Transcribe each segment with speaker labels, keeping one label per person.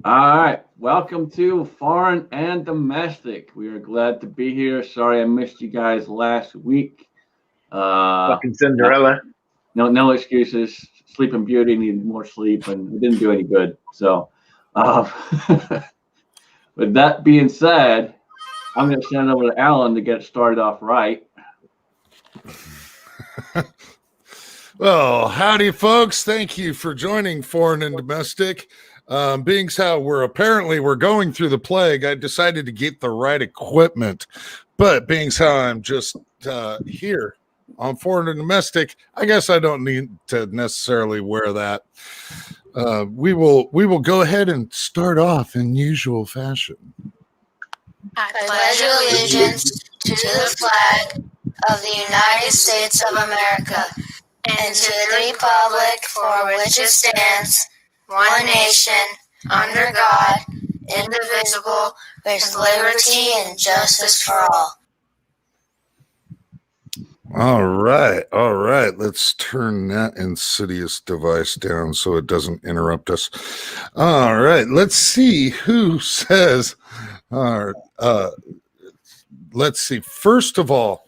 Speaker 1: All right, welcome to Foreign and Domestic. We are glad to be here. Sorry I missed you guys last week. Uh,
Speaker 2: Fucking
Speaker 1: no,
Speaker 2: Cinderella.
Speaker 1: no excuses. Sleeping Beauty needed more sleep, and it didn't do any good. So, uh, with that being said, I'm going to send it over to Alan to get it started off right.
Speaker 3: Well, howdy, folks. Thank you for joining Foreign and Domestic. Being how we're going through the plague, I decided to get the right equipment. But being how I'm just here on Foreign and Domestic, I guess I don't need to necessarily wear that. We will go ahead and start off in usual fashion.
Speaker 4: I pledge allegiance to the flag of the United States of America and to the republic for which it stands, one nation, under God, indivisible, with liberty and justice for all.
Speaker 3: All right. Let's turn that insidious device down so it doesn't interrupt us. All right, let's see who says. Let's see. First of all,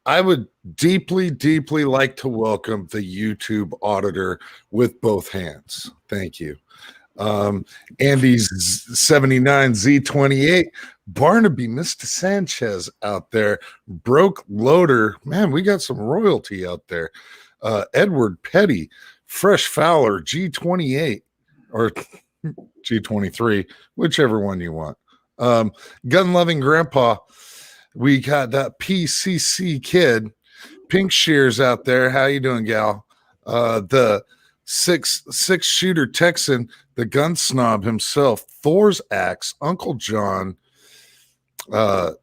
Speaker 3: I would deeply like to welcome the YouTube auditor with both hands. Thank you. Andy's 79 Z28, Barnaby, Mr. Sanchez out there, Broke Loader, man, we got some royalty out there. Edward Petty, Fresh Fowler, G28 or G23, whichever one you want. Gun Loving Grandpa, we got that PCC Kid, Pink Shears out there. How you doing, gal? The six shooter Texan, the gun snob himself, Thor's Axe, Uncle John. The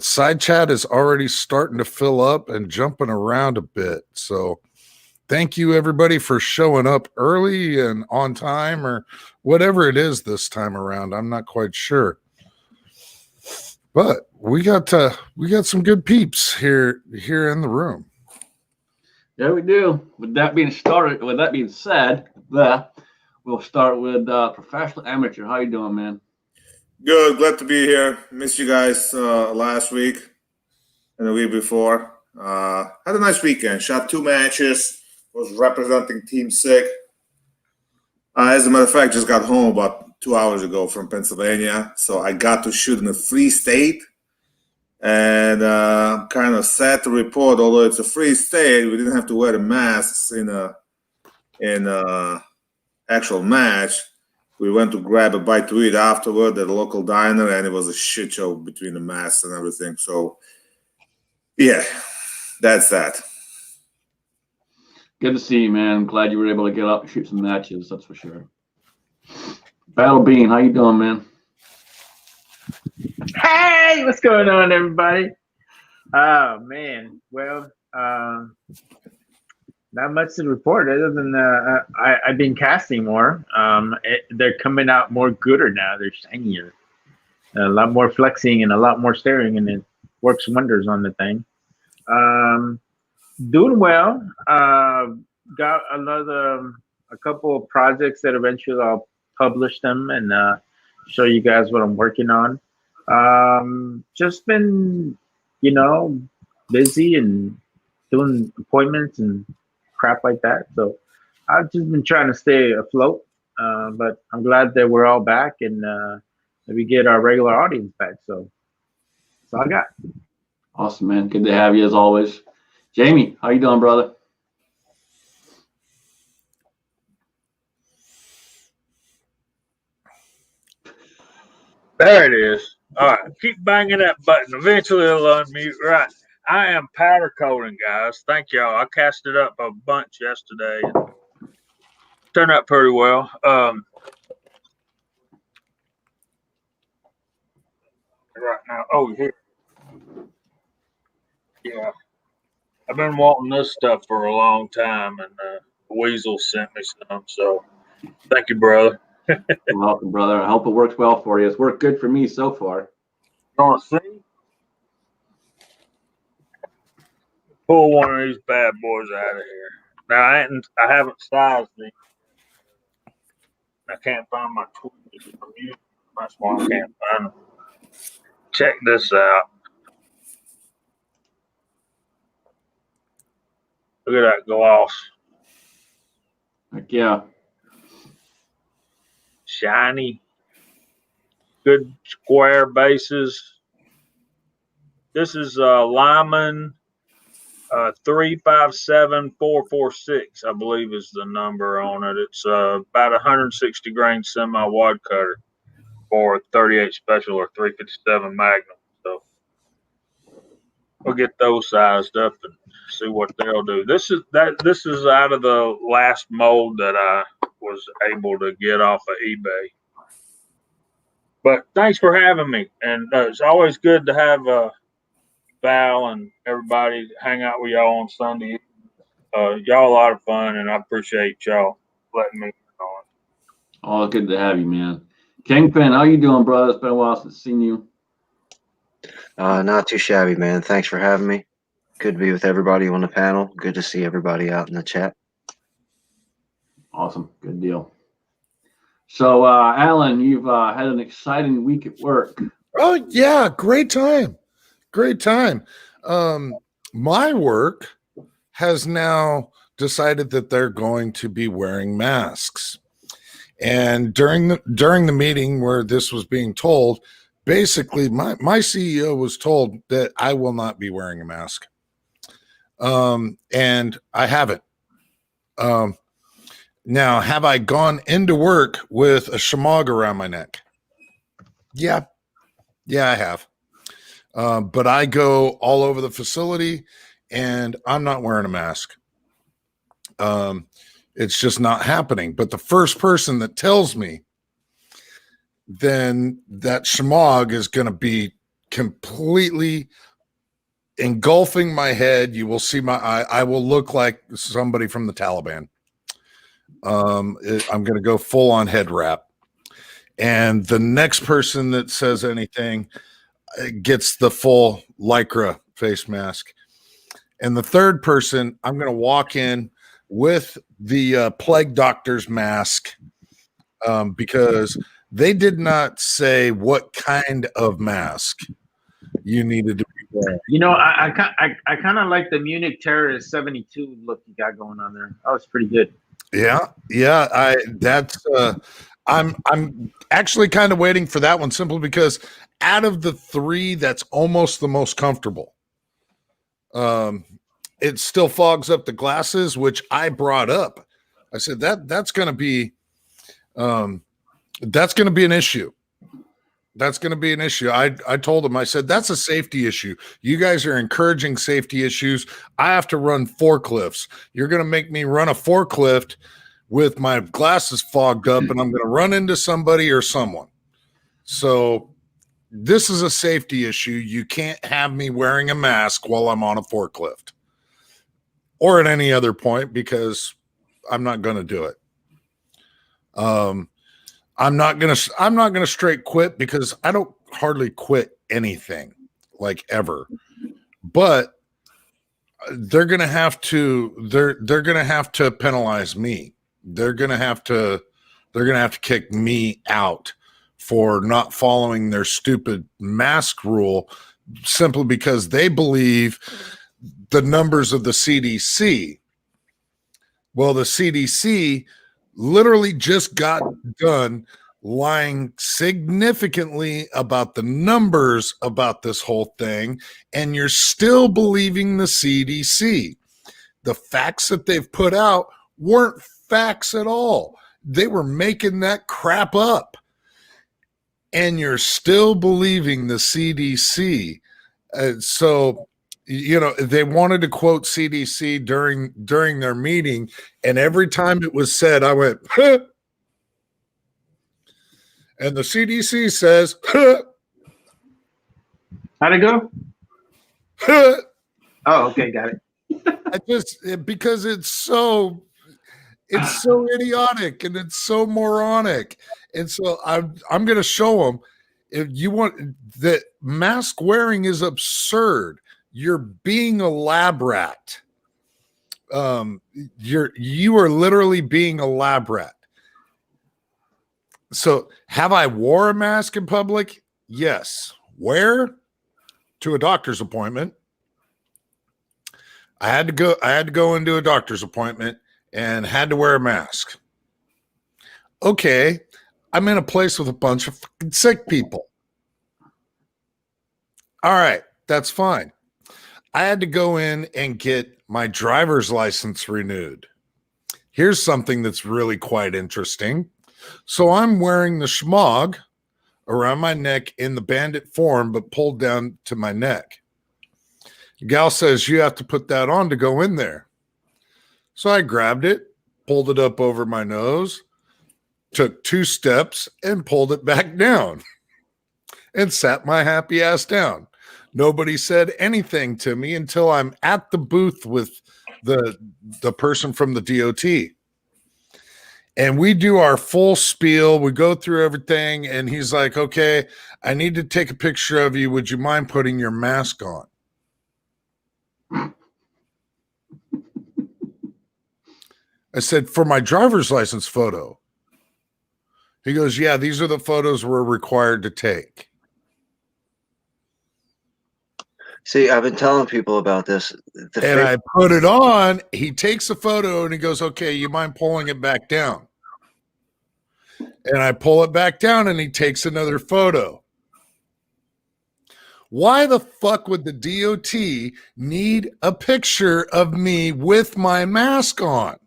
Speaker 3: side chat is already starting to fill up and jumping around a bit. So thank you everybody for showing up early and on time or whatever it is this time around. I'm not quite sure. But we got some good peeps here in the room.
Speaker 1: Yeah, we do. With that being said, we'll start with professional amateur. How you doing, man?
Speaker 5: Good, glad to be here. Missed you guys last week and the week before. Had a nice weekend. Shot 2 matches. Was representing Team Sick. As a matter of fact, just got home about 2 hours ago from Pennsylvania, so I got to shoot in a free state. And I'm kind of sad to report, although it's a free state, we didn't have to wear the masks in a actual match. We went to grab a bite to eat afterward at a local diner, and it was a shit show between the masks and everything. So, yeah, that's that.
Speaker 1: Good to see you, man. I'm glad you were able to get up and shoot some matches. That's for sure. Battle Bean, how you doing, man?
Speaker 2: Hey, what's going on, everybody? Oh man, well, not much to report other than I've been casting more. They're coming out more gooder now. They're shinier, a lot more flexing and a lot more staring, and it works wonders on the thing. Doing well. Got a couple of projects that eventually I'll publish them and show you guys what I'm working on. Just been, busy and doing appointments and crap like that. So I've just been trying to stay afloat. But I'm glad that we're all back and that we get our regular audience back. So that's all I got.
Speaker 1: Awesome, man. Good to have you as always. Jamie, how you doing, brother?
Speaker 6: There it is. All right, keep banging that button. Eventually it'll unmute. Right. I am powder coating, guys. Thank y'all. I cast it up a bunch yesterday. Turned out pretty well. Right now, here. Yeah. I've been wanting this stuff for a long time, and Weasel sent me some. So thank you, brother.
Speaker 1: You're welcome, brother. I hope it works well for you. It's worked good for me so far.
Speaker 6: You want to see? Pull one of these bad boys out of here. Now I haven't sized these. I can't find my tweets from you. That's why I can't find them. Check this out. Look at that gloss.
Speaker 1: Heck yeah.
Speaker 6: Shiny. Good square bases. This is Lyman 357446, I believe is the number on it. It's about 160 grain semi-wad cutter for 38 special or 357 magnum. So we'll get those sized up and see what they'll do. This is out of the last mold that I was able to get off of eBay. But thanks for having me, and it's always good to have Val and everybody hang out with y'all on Sunday. Y'all a lot of fun, and I appreciate y'all letting me on.
Speaker 1: Oh, good to have you, man. Kingpin, how you doing, brother? It's been a while since seen you.
Speaker 7: Not too shabby, man. Thanks for having me. Good to be with everybody on the panel. Good to see everybody out in the chat.
Speaker 1: Awesome. Good deal. So, Alan, you've had an exciting week at work.
Speaker 3: Oh, yeah. Great time. Great time. My work has now decided that they're going to be wearing masks. And during the meeting where this was being told, basically my CEO was told that I will not be wearing a mask. And I haven't. Now, have I gone into work with a shamog around my neck? Yeah. Yeah, I have. But I go all over the facility and I'm not wearing a mask. It's just not happening. But the first person that tells me, then that shamog is going to be completely engulfing my head. You will see my eye. I will look like somebody from the Taliban. I'm going to go full on head wrap. And the next person that says anything gets the full Lycra face mask. And the third person, I'm going to walk in with the plague doctor's mask because they did not say what kind of mask you needed to be wearing.
Speaker 2: You know, I kind of like the Munich Terrorist 72 look you got going on there. That was pretty good.
Speaker 3: Yeah. I'm actually kind of waiting for that one simply because out of the three, that's almost the most comfortable. It still fogs up the glasses, which I brought up. I said that's going to be an issue. That's going to be an issue. I told him, I said, that's a safety issue. You guys are encouraging safety issues. I have to run forklifts. You're going to make me run a forklift with my glasses fogged up and I'm going to run into somebody or someone. So this is a safety issue. You can't have me wearing a mask while I'm on a forklift or at any other point because I'm not going to do it. I'm not gonna straight quit because I don't hardly quit anything like ever. But they're gonna have to penalize me. They're gonna have to kick me out for not following their stupid mask rule simply because they believe the numbers of the CDC. Well, the CDC literally just got done lying significantly about the numbers about this whole thing, and you're still believing the CDC. The facts that they've put out weren't facts at all. They were making that crap up, and you're still believing the CDC. So you know, they wanted to quote CDC during their meeting, and every time it was said, I went, huh. And the CDC says, huh.
Speaker 2: How'd it go?
Speaker 3: Huh.
Speaker 2: Oh, okay, got it.
Speaker 3: Because it's so idiotic and it's so moronic. And so I'm going to show them, if you want, that mask wearing is absurd. You're being a lab rat. You are literally being a lab rat. So have I wore a mask in public? Yes. Where? To a doctor's appointment. I had to go into a doctor's appointment and had to wear a mask. Okay. I'm in a place with a bunch of fucking sick people. All right. That's fine. I had to go in and get my driver's license renewed. Here's something that's really quite interesting. So I'm wearing the schmog around my neck in the bandit form, but pulled down to my neck. The gal says, you have to put that on to go in there. So I grabbed it, pulled it up over my nose, took 2 steps and pulled it back down and sat my happy ass down. Nobody said anything to me until I'm at the booth with the person from the DOT. And we do our full spiel. We go through everything. And he's like, okay, I need to take a picture of you. Would you mind putting your mask on? I said, for my driver's license photo. He goes, yeah, these are the photos we're required to take.
Speaker 7: See, I've been telling people about this.
Speaker 3: And I put it on. He takes a photo and he goes, okay, you mind pulling it back down? And I pull it back down and he takes another photo. Why the fuck would the DOT need a picture of me with my mask on?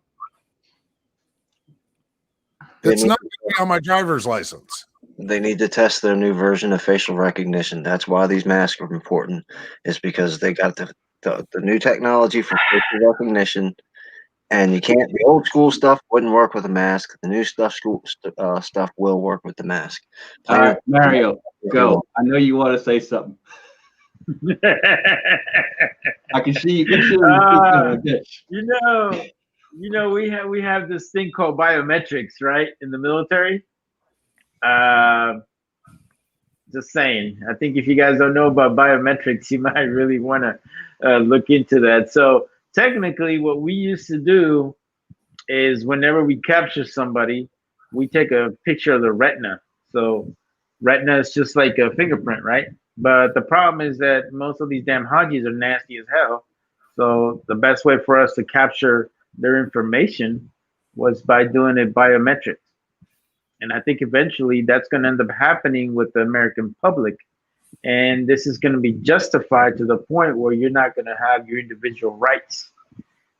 Speaker 3: It's not going to be on my driver's license.
Speaker 7: They need to test their new version of facial recognition. That's why these masks are important, is because they got the new technology for facial recognition, and you can't. The old school stuff wouldn't work with a mask. The new stuff will work with the mask.
Speaker 1: All right, Mario, go. I know you want to say something. I can see you.
Speaker 2: You know, we have this thing called biometrics, right, in the military. Just saying. I think if you guys don't know about biometrics, you might really want to look into that. So technically, what we used to do is whenever we capture somebody, we take a picture of the retina. So retina is just like a fingerprint, right? But the problem is that most of these damn Hajis are nasty as hell. So the best way for us to capture their information was by doing it biometrics. And I think eventually that's going to end up happening with the American public. And this is going to be justified to the point where you're not going to have your individual rights.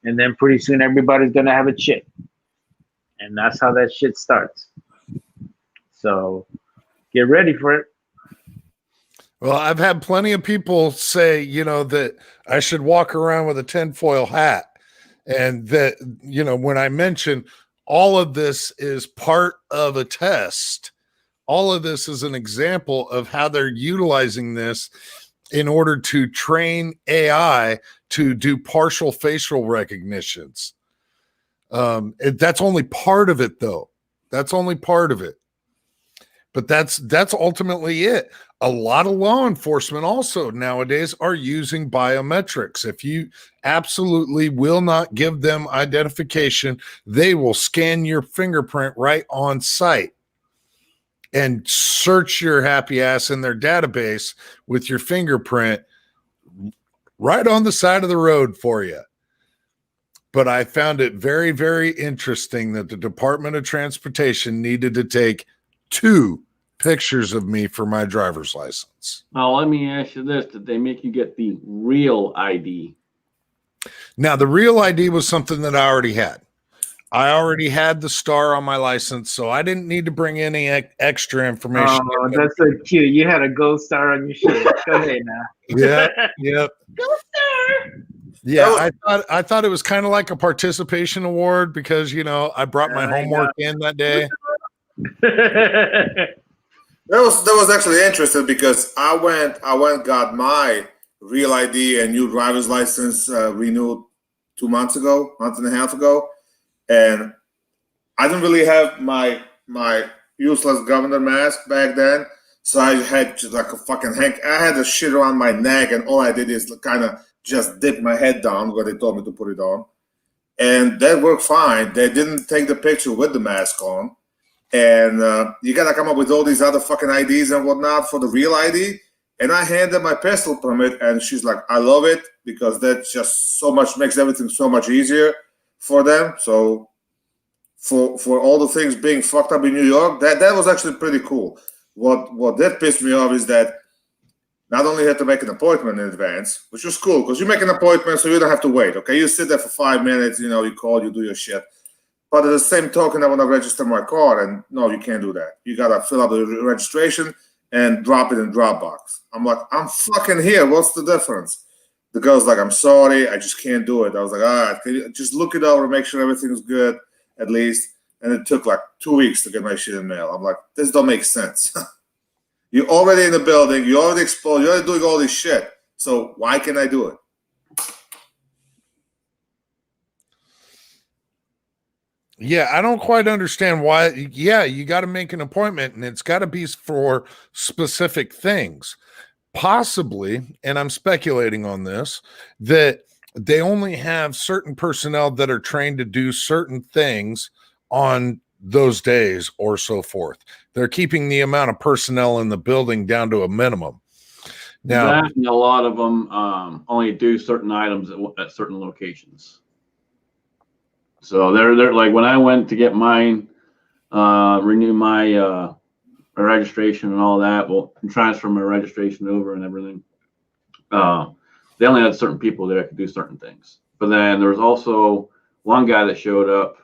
Speaker 2: And then pretty soon everybody's going to have a chip. And that's how that shit starts. So get ready for it.
Speaker 3: Well, I've had plenty of people say, that I should walk around with a tinfoil hat. And that, when I mention all of this is part of a test, all of this is an example of how they're utilizing this in order to train AI to do partial facial recognitions. That's only part of it, though. That's only part of it. But that's ultimately it. A lot of law enforcement also nowadays are using biometrics. If you absolutely will not give them identification, they will scan your fingerprint right on site and search your happy ass in their database with your fingerprint right on the side of the road for you. But I found it very, very interesting that the Department of Transportation needed to take 2 pictures of me for my driver's license.
Speaker 1: Now, let me ask you this. Did they make you get the real ID?
Speaker 3: Now, the real ID was something that I already had. I already had the star on my license, so I didn't need to bring any extra information.
Speaker 2: Oh, that's so cute. You had a gold star on your shirt. Go ahead now.
Speaker 3: Yep.
Speaker 2: Gold star.
Speaker 3: Yeah, I thought it was kind of like a participation award because, I brought my homework in that day.
Speaker 5: That was actually interesting because I went got my real ID and new driver's license renewed 2 months ago, month and a half ago, and I didn't really have my useless governor mask back then, so I had just like a fucking I had the shit around my neck, and all I did is kind of just dip my head down where they told me to put it on, and that worked fine. They didn't take the picture with the mask on. and you gotta come up with all these other fucking IDs and whatnot for the real ID. And I handed my pistol permit, and she's like, I love it because that just so much makes everything so much easier for them. So for all the things being fucked up in New York, that was actually pretty cool. What did piss me off is that not only had to make an appointment in advance, which was cool because you make an appointment so you don't have to wait. Okay, you sit there for 5 minutes, you know, you call, you do your shit. But at the same token, I want to register my car, and no, you can't do that. You gotta fill out the registration and drop it in Dropbox. I'm like, I'm fucking here. What's the difference? The girl's like, I'm sorry, I just can't do it. I was like, all right, can you just look it over, make sure everything's good at least. And it took like 2 weeks to get my shit in mail. I'm like, this don't make sense. You're already in the building. You're already exposed. You're already doing all this shit. So why can't I do it?
Speaker 3: Yeah, I don't quite understand why. Yeah, you got to make an appointment, and it's got to be for specific things. Possibly, and I'm speculating on this, that they only have certain personnel that are trained to do certain things on those days or so forth. They're keeping the amount of personnel in the building down to a minimum. Now,
Speaker 1: that and a lot of them only do certain items at certain locations. So they're like, when I went to get mine, renew my registration and all that, well, and transfer my registration over and everything. They only had certain people that could do certain things. But then there was also one guy that showed up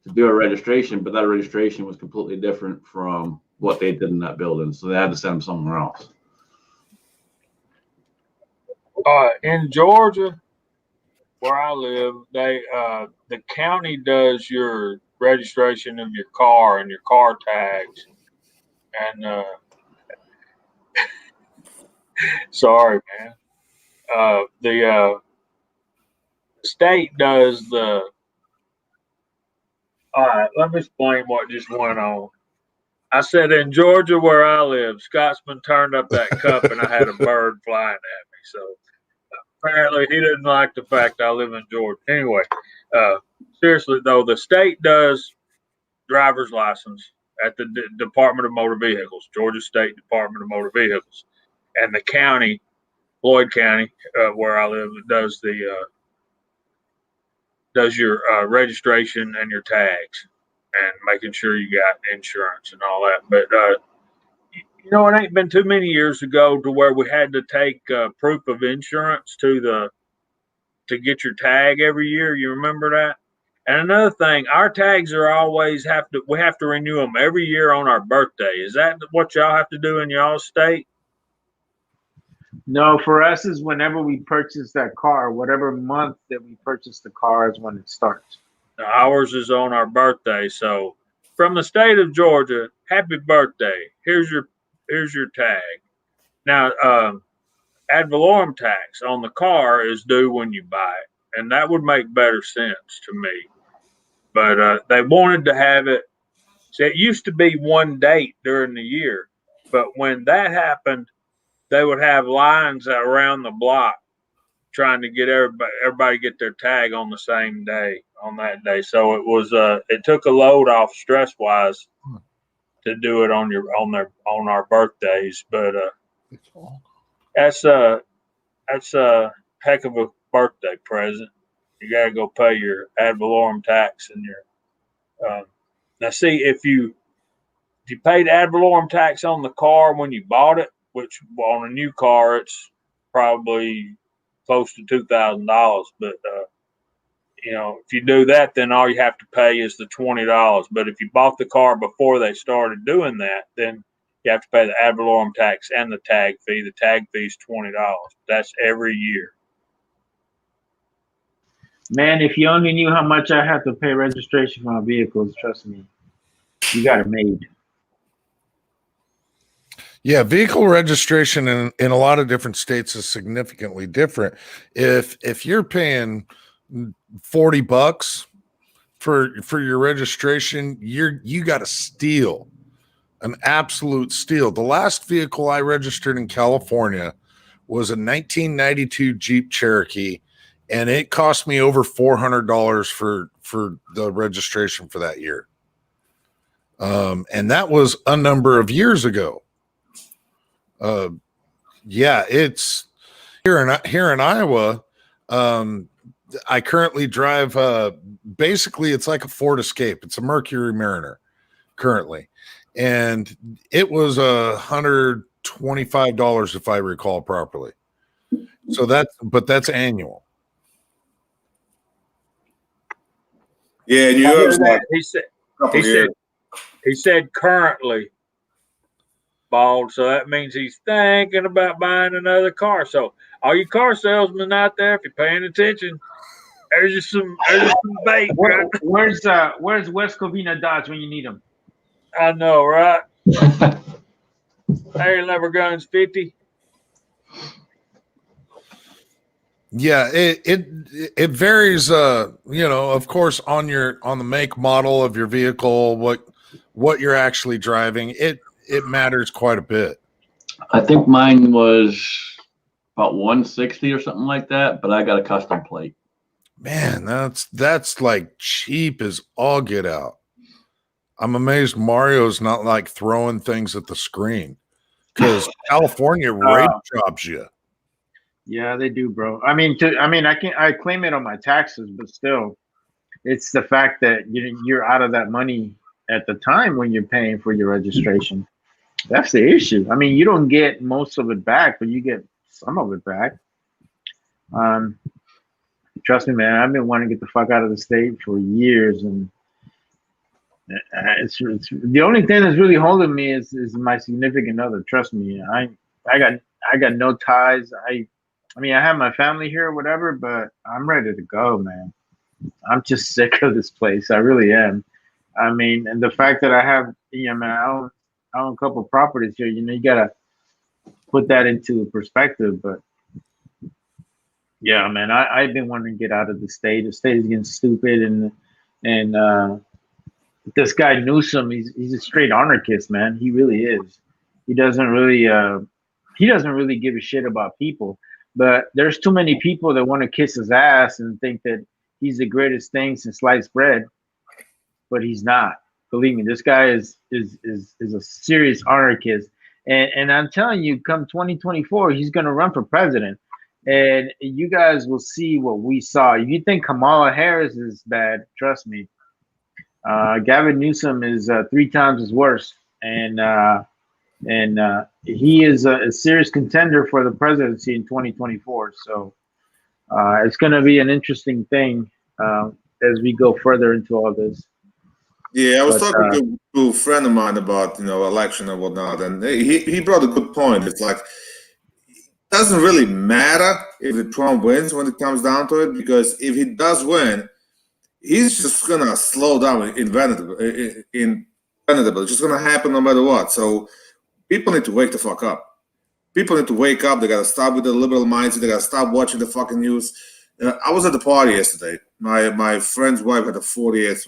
Speaker 1: to do a registration, but that registration was completely different from what they did in that building. So they had to send him somewhere else.
Speaker 6: In Georgia, where I live, they the county does your registration of your car and your car tags, and sorry, man. The state does the. All right, let me explain what just went on. I said in Georgia, where I live, Scotsman turned up that cup, and I had a bird flying at me. So apparently, he didn't like the fact I live in Georgia. Anyway, seriously though, the state does driver's license at the Department of Motor Vehicles, Georgia State Department of Motor Vehicles, and the county, Floyd County, where I live, does your registration and your tags and making sure you got insurance and all that. But you know, it ain't been too many years ago to where we had to take proof of insurance to get your tag every year. You remember that? And another thing, our tags are always we have to renew them every year on our birthday. Is that what y'all have to do in y'all's state?
Speaker 2: No, for us is whenever we purchase that car, whatever month that we purchase the car is when it starts.
Speaker 6: Ours is on our birthday. So from the state of Georgia, happy birthday. Here's your tag. Now, ad valorem tax on the car is due when you buy it, and that would make better sense to me. But they wanted to have it. So it used to be one date during the year, but when that happened, they would have lines around the block trying to get everybody get their tag on the same day, on that day. So it was it took a load off stress wise to do it on our birthdays. But that's a heck of a birthday present. You gotta go pay your ad valorem tax and your now see if you paid ad valorem tax on the car when you bought it, which on a new car it's probably close to $2,000. But you know, if you do that, then all you have to pay is the $20. But if you bought the car before they started doing that, then you have to pay the ad valorem tax and the tag fee. The tag fee is $20. That's every year.
Speaker 2: Man, if you only knew how much I have to pay registration for my vehicles, trust me, you got it made.
Speaker 3: yeah, vehicle registration in a lot of different states is significantly different. If you're paying $40 for your registration, you got a steal, an absolute steal. The last vehicle I registered in California was a 1992 Jeep Cherokee, and it cost me over $400 for the registration for that year. And that was a number of years ago. Yeah, it's here in Iowa. I currently drive, basically it's like a Ford Escape. It's a Mercury Mariner currently. And it was $125 if I recall properly. So that's annual.
Speaker 5: Yeah, New
Speaker 6: I hear
Speaker 5: York's like
Speaker 6: that.
Speaker 5: a couple years.
Speaker 6: He said currently bald, so that means he's thinking about buying another car. So all you car salesmen out there, if you're paying attention, there's just some bait. Right?
Speaker 2: Where's West Covina Dodge when you need them?
Speaker 6: I know, right? Hey, Lever Guns 50.
Speaker 3: Yeah, it varies, of course, on the make model of your vehicle, what you're actually driving. It matters quite a bit.
Speaker 1: I think mine was about 160 or something like that, but I got a custom plate.
Speaker 3: Man, that's like cheap as all get out. I'm amazed Mario's not like throwing things at the screen, because California rate drops you.
Speaker 2: Yeah, they do, bro. I claim it on my taxes, but still, it's the fact that you're out of that money at the time when you're paying for your registration. That's the issue. I mean, you don't get most of it back, but you get some of it back. Trust me, man. I've been wanting to get the fuck out of the state for years, and it's the only thing that's really holding me is my significant other. Trust me, I got no ties. I have my family here or whatever, but I'm ready to go, man. I'm just sick of this place. I really am. I mean, and the fact that I have, man, I own a couple of properties here. You gotta put that into perspective. But yeah, man, I've been wanting to get out of the state. The state is getting stupid, and this guy Newsom, he's a straight anarchist, man. He really is. He doesn't really give a shit about people. But there's too many people that want to kiss his ass and think that he's the greatest thing since sliced bread, but he's not. Believe me, this guy is a serious anarchist, and I'm telling you, come 2024, he's going to run for president, and you guys will see what we saw. If you think Kamala Harris is bad, trust me, Gavin Newsom is 3 times as worse, and he is a serious contender for the presidency in 2024. So it's going to be an interesting thing as we go further into all this.
Speaker 5: Yeah, I was talking to a friend of mine about election and whatnot, and he brought a good point. It's like it doesn't really matter if the Trump wins when it comes down to it, because if he does win, he's just gonna slow down inevitable. It's just gonna happen no matter what. So people need to wake the fuck up. People need to wake up. They gotta stop with the liberal mindset. They gotta stop watching the fucking news. I was at the party yesterday. My friend's wife had a 40th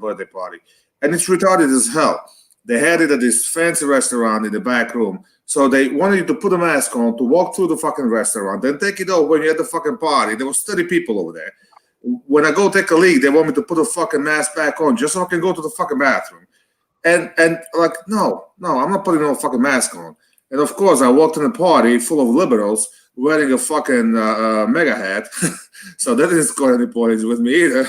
Speaker 5: birthday party, and it's retarded as hell. They had it at this fancy restaurant in the back room. So they wanted you to put a mask on to walk through the fucking restaurant, then take it off when you're at the fucking party. There was 30 people over there. When I go take a leak, they want me to put a fucking mask back on just so I can go to the fucking bathroom. And like, no, I'm not putting no fucking mask on. And of course, I walked in a party full of liberals wearing a fucking mega hat. So that didn't score any points with me either.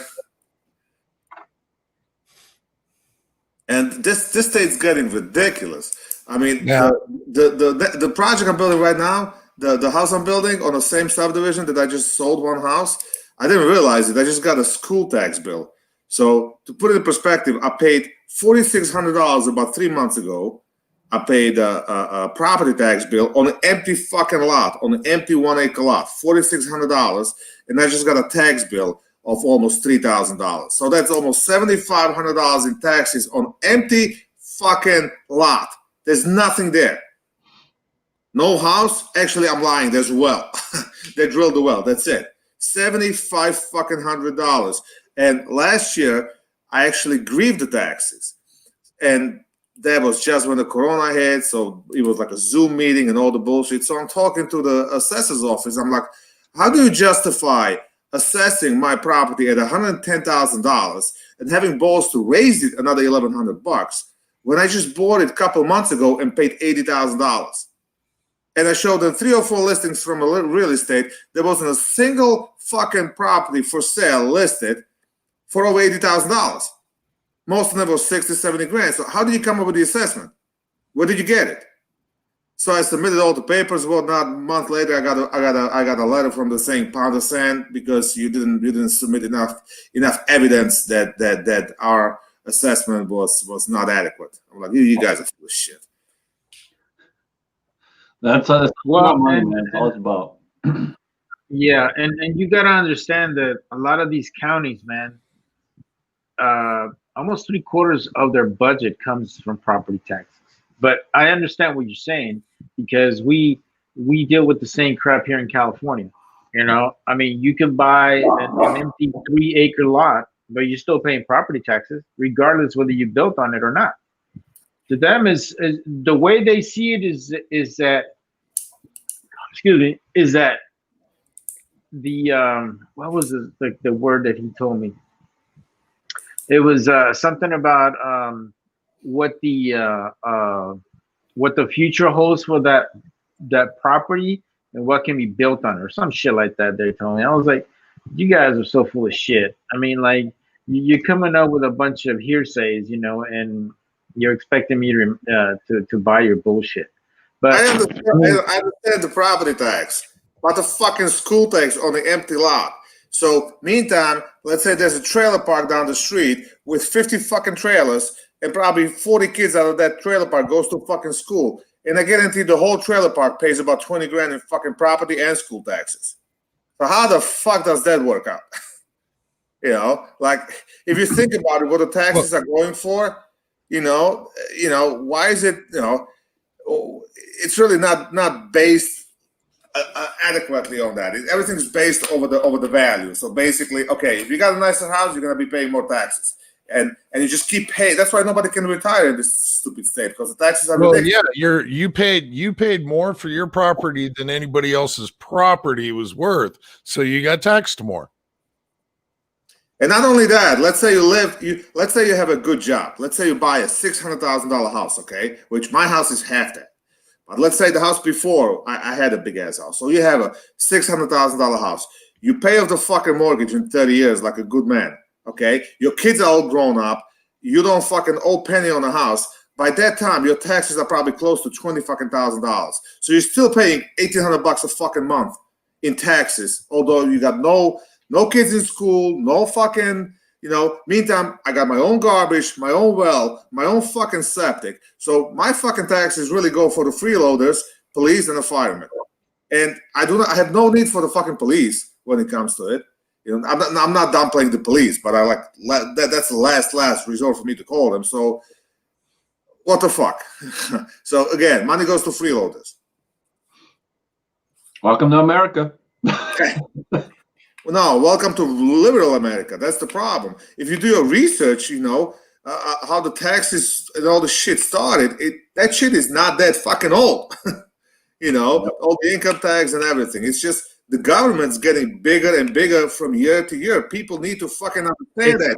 Speaker 5: And this state's getting ridiculous. I mean,
Speaker 3: yeah.
Speaker 5: the project I'm building right now, the house I'm building on the same subdivision that I just sold one house, I didn't realize it. I just got a school tax bill. So to put it in perspective, I paid $4,600 about 3 months ago. I paid a property tax bill on an empty fucking lot, on an empty 1 acre lot, $4,600, and I just got a tax bill of almost $3,000. So that's almost $7,500 in taxes on empty fucking lot. There's nothing there. No house. Actually, I'm lying. There's a well. They drilled the well. That's it. $7,500. And last year, I actually grieved the taxes. And that was just when the corona hit, so it was like a Zoom meeting and all the bullshit. So I'm talking to the assessor's office. I'm like, how do you justify assessing my property at $110,000 and having balls to raise it another $1,100 when I just bought it a couple months ago and paid $80,000. And I showed them 3 or 4 listings from a real estate. There wasn't a single fucking property for sale listed for over $80,000. Most of them was 60, 70 grand. So how did you come up with the assessment? Where did you get it? So I submitted all the papers. Whatnot. A month later, I got a letter from the saying pound of sand because you didn't submit enough evidence that our assessment was not adequate. I'm like, you guys are full of shit.
Speaker 1: That's
Speaker 2: Well,
Speaker 1: money,
Speaker 2: and-
Speaker 1: man. It's all it's about.
Speaker 2: Yeah, and you gotta understand that a lot of these counties, man, almost 3/4 of their budget comes from property taxes. But I understand what you're saying because we deal with the same crap here in California. You know, I mean, you can buy an empty 3-acre lot, but you're still paying property taxes, regardless whether you built on it or not. To them, is the way they see it is that, excuse me, is that the what was the word that he told me? It was something about what the future holds for that property and what can be built on it, or some shit like that. They told me. I was like, you guys are so full of shit. I mean, like you're coming up with a bunch of hearsays, you know, and you're expecting me to buy your bullshit. But
Speaker 5: I understand the property tax, but the fucking school tax on the empty lot. So meantime, let's say there's a trailer park down the street with 50 fucking trailers, and probably 40 kids out of that trailer park goes to fucking school. And I guarantee the whole trailer park pays about 20 grand in fucking property and school taxes. So how the fuck does that work out? You know, like if you think about it, what the taxes are going for, you know, why is it, you know, it's really not based adequately on that. Everything's based over the value. So basically, okay, if you got a nicer house, you're gonna be paying more taxes, and you just keep paying. That's why nobody can retire in this stupid state because the taxes are ridiculous.
Speaker 3: Yeah, you paid more for your property than anybody else's property was worth, so you got taxed more.
Speaker 5: And not only that, let's say let's say you have a good job. Let's say you buy a $600,000 house, okay, which my house is half that. But let's say the house before, I had a big ass house. So you have a $600,000 house. You pay off the fucking mortgage in 30 years like a good man, okay? Your kids are all grown up. You don't fucking owe a penny on the house. By that time, your taxes are probably close to $20,000. So you're still paying $1,800 a fucking month in taxes, although you got no kids in school, no fucking, you know, meantime, I got my own garbage, my own well, my own fucking septic. So my fucking taxes really go for the freeloaders, police, and the firemen. And I have no need for the fucking police when it comes to it. You know, I'm not downplaying the police, but I like that's the last resort for me to call them. So what the fuck? So again, money goes to freeloaders.
Speaker 1: Welcome to America.
Speaker 5: No, welcome to liberal America. That's the problem. If you do your research, you know, how the taxes and all the shit started, that shit is not that fucking old. You know, all the income tax and everything. It's just the government's getting bigger and bigger from year to year. People need to fucking understand that.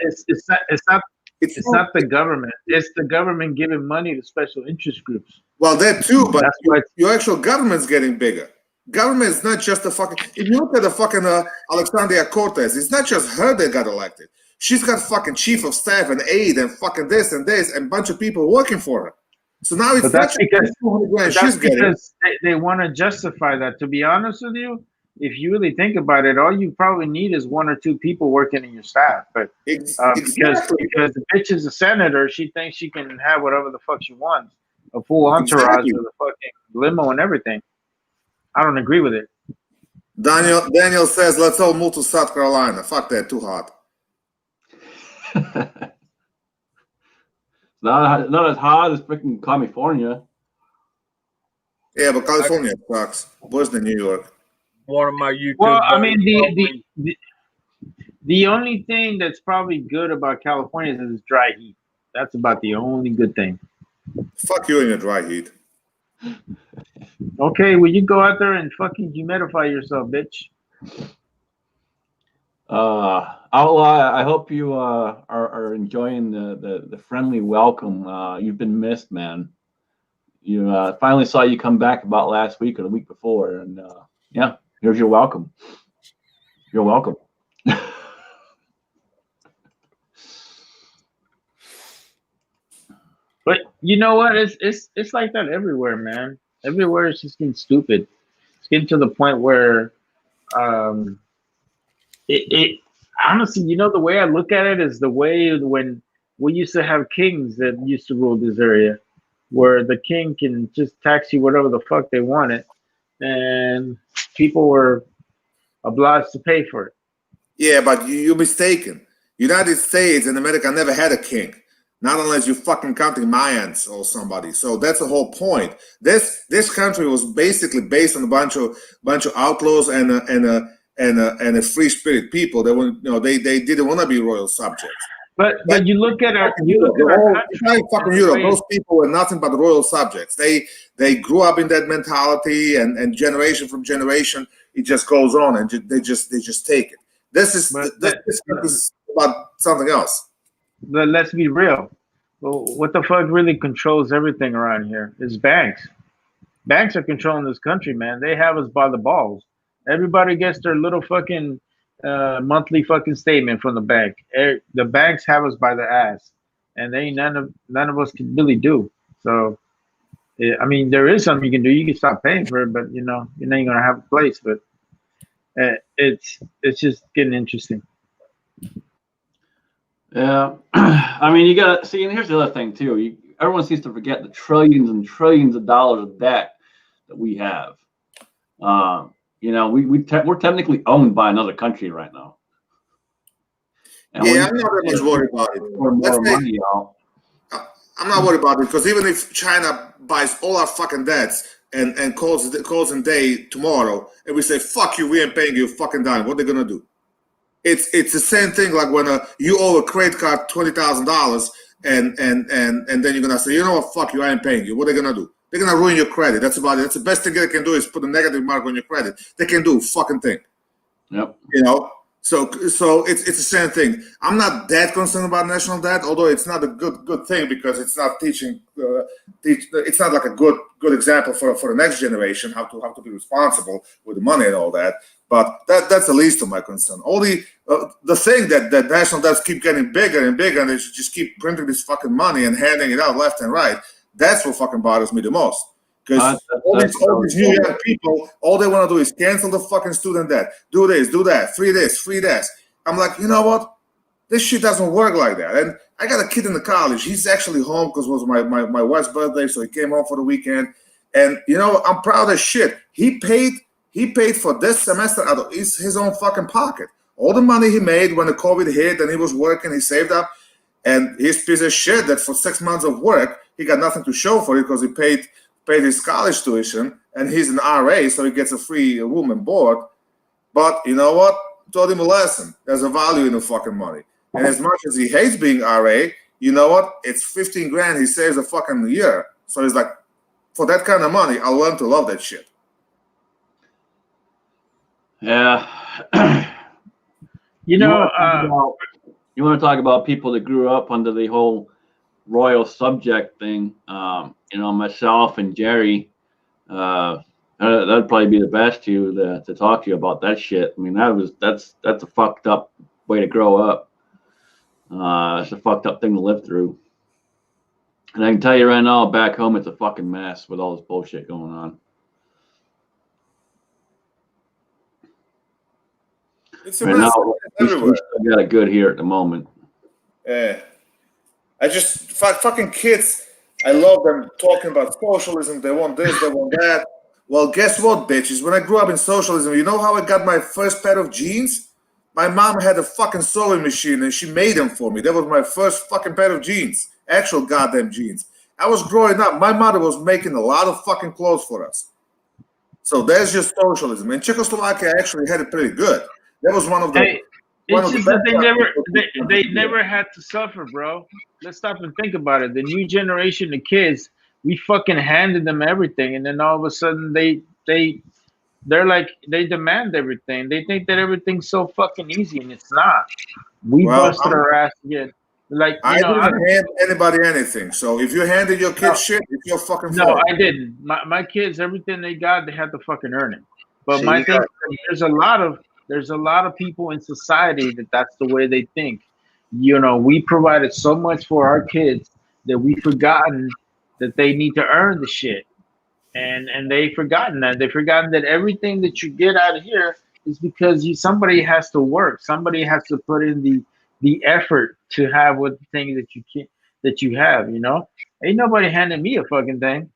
Speaker 2: It's not the government. It's the government giving money to special interest groups.
Speaker 5: Well, that too, but
Speaker 2: That's why
Speaker 5: your actual government's getting bigger. Government is not just a fucking. If you look at the fucking Alexandria Cortez, it's not just her that got elected. She's got fucking chief of staff and aide and fucking this and a bunch of people working for her. So now it's not just
Speaker 2: because they want to justify that. To be honest with you, if you really think about it, all you probably need is 1 or 2 people working in your staff. But because the bitch is a senator, she thinks she can have whatever the fuck she wants, a full entourage with a fucking limo and everything. I don't agree with it.
Speaker 5: Daniel says, let's all move to South Carolina. Fuck that, too hot.
Speaker 1: not as hot as freaking California.
Speaker 5: Yeah, but California sucks. Worse than New York.
Speaker 6: One of my YouTube.
Speaker 2: Well, I mean, the only thing that's probably good about California is it's dry heat. That's about the only good thing.
Speaker 5: Fuck you and your dry heat.
Speaker 2: Okay, well, you go out there and fucking humidify yourself, bitch.
Speaker 1: Outlaw, I hope you are enjoying the friendly welcome. You've been missed, man. You finally saw you come back about last week or the week before, and yeah, here's your welcome. You're welcome.
Speaker 2: But you know what? It's like that everywhere, man. Everywhere it's just getting stupid. It's getting to the point where um it honestly, the way I look at it is the way when we used to have kings that used to rule this area, where the king can just tax you whatever the fuck they wanted, and people were obliged to pay for it.
Speaker 5: Yeah, but you're mistaken. United States and America never had a king. Not unless you're fucking counting Mayans or somebody. So that's the whole point. This country was basically based on a bunch of outlaws and a free spirit people. They didn't want to be royal subjects.
Speaker 2: But you look at our country.
Speaker 5: Fucking Europe. Those people were nothing but royal subjects. They grew up in that mentality, and generation from generation, it just goes on, and they just take it. This is about something else.
Speaker 2: But let's be real. Well, what the fuck really controls everything around here is banks. Banks are controlling this country, man. They have us by the balls. Everybody gets their little fucking monthly fucking statement from the bank. The banks have us by the ass, and they none of us can really do. So, I mean, there is something you can do. You can stop paying for it, but you're not gonna have a place. But it's just getting interesting.
Speaker 1: Yeah, I mean, you got to see, and here's the other thing too. Everyone seems to forget the trillions and trillions of dollars of debt that we have. We're technically owned by another country right now.
Speaker 5: And I'm not that much worried about it. I'm not worried about it, because even if China buys all our fucking debts and calls in day tomorrow, and we say fuck you, we ain't paying you a fucking dime, what are they gonna do? It's the same thing like when you owe a credit card $20,000 and then you're gonna say, you know what, fuck you, I ain't paying you. What are they gonna do? They're gonna ruin your credit. That's about it. That's the best thing they can do, is put a negative mark on your credit. They can do a fucking thing.
Speaker 1: Yep.
Speaker 5: So it's the same thing. I'm not that concerned about national debt, although it's not a good thing, because it's not teaching. It's not like a good example for the next generation how to be responsible with the money and all that. But that's the least of my concern. Only the thing that national debts keep getting bigger and bigger, and they just keep printing this fucking money and handing it out left and right. That's what fucking bothers me the most. Because all these new young people, all they want to do is cancel the fucking student debt. Do this, do that, free this, free that. I'm like, you know what? This shit doesn't work like that. And I got a kid in the college. He's actually home because it was my wife's birthday, so he came home for the weekend. And I'm proud as shit. He paid for this semester out of his own fucking pocket. All the money he made when the COVID hit and he was working, he saved up. And his piece of shit that for 6 months of work, he got nothing to show for it because he paid his college tuition, and he's an RA, so he gets a free room and board. But you know what? Taught him a lesson. There's a value in the fucking money. And as much as he hates being RA, you know what? It's 15 grand he saves a fucking year. So he's like, for that kind of money, I'll learn to love that shit.
Speaker 1: Yeah. You want to talk about people that grew up under the whole royal subject thing. Myself and Jerry, that'd probably be the best to talk to you about that shit. I mean, that's a fucked up way to grow up. It's a fucked up thing to live through. And I can tell you right now, back home, it's a fucking mess with all this bullshit going on.
Speaker 5: It's a mess everywhere.
Speaker 1: We still got it good here at the moment.
Speaker 5: Yeah. I just fucking kids. I love them talking about socialism. They want this, they want that. Well, guess what, bitches? When I grew up in socialism, you know how I got my first pair of jeans? My mom had a fucking sewing machine and she made them for me. That was my first fucking pair of jeans. Actual goddamn jeans. I was growing up. My mother was making a lot of fucking clothes for us. So there's just socialism. And Czechoslovakia actually had it pretty good. That was one of the.
Speaker 2: It's just that they never had to suffer, bro. Let's stop and think about it. The new generation of kids, we fucking handed them everything, and then all of a sudden they they're like, they demand everything. They think that everything's so fucking easy, and it's not. We
Speaker 5: Well,
Speaker 2: busted our ass to get, like,
Speaker 5: I
Speaker 2: you know,
Speaker 5: didn't hand anybody anything. So if you handed your
Speaker 2: no,
Speaker 5: kids shit, it's your fucking
Speaker 2: no,
Speaker 5: fault.
Speaker 2: I didn't. My kids, everything they got, they had to fucking earn it. But
Speaker 7: See,
Speaker 2: my
Speaker 7: you
Speaker 2: thing
Speaker 7: got
Speaker 2: is that there's a lot of people in society that's the way they think. You know, we provided so much for our kids that we've forgotten that they need to earn the shit. And they've forgotten that. They've forgotten that everything that you get out of here is because somebody has to work. Somebody has to put in the effort to have what the thing that you have, you know? Ain't nobody handing me a fucking thing.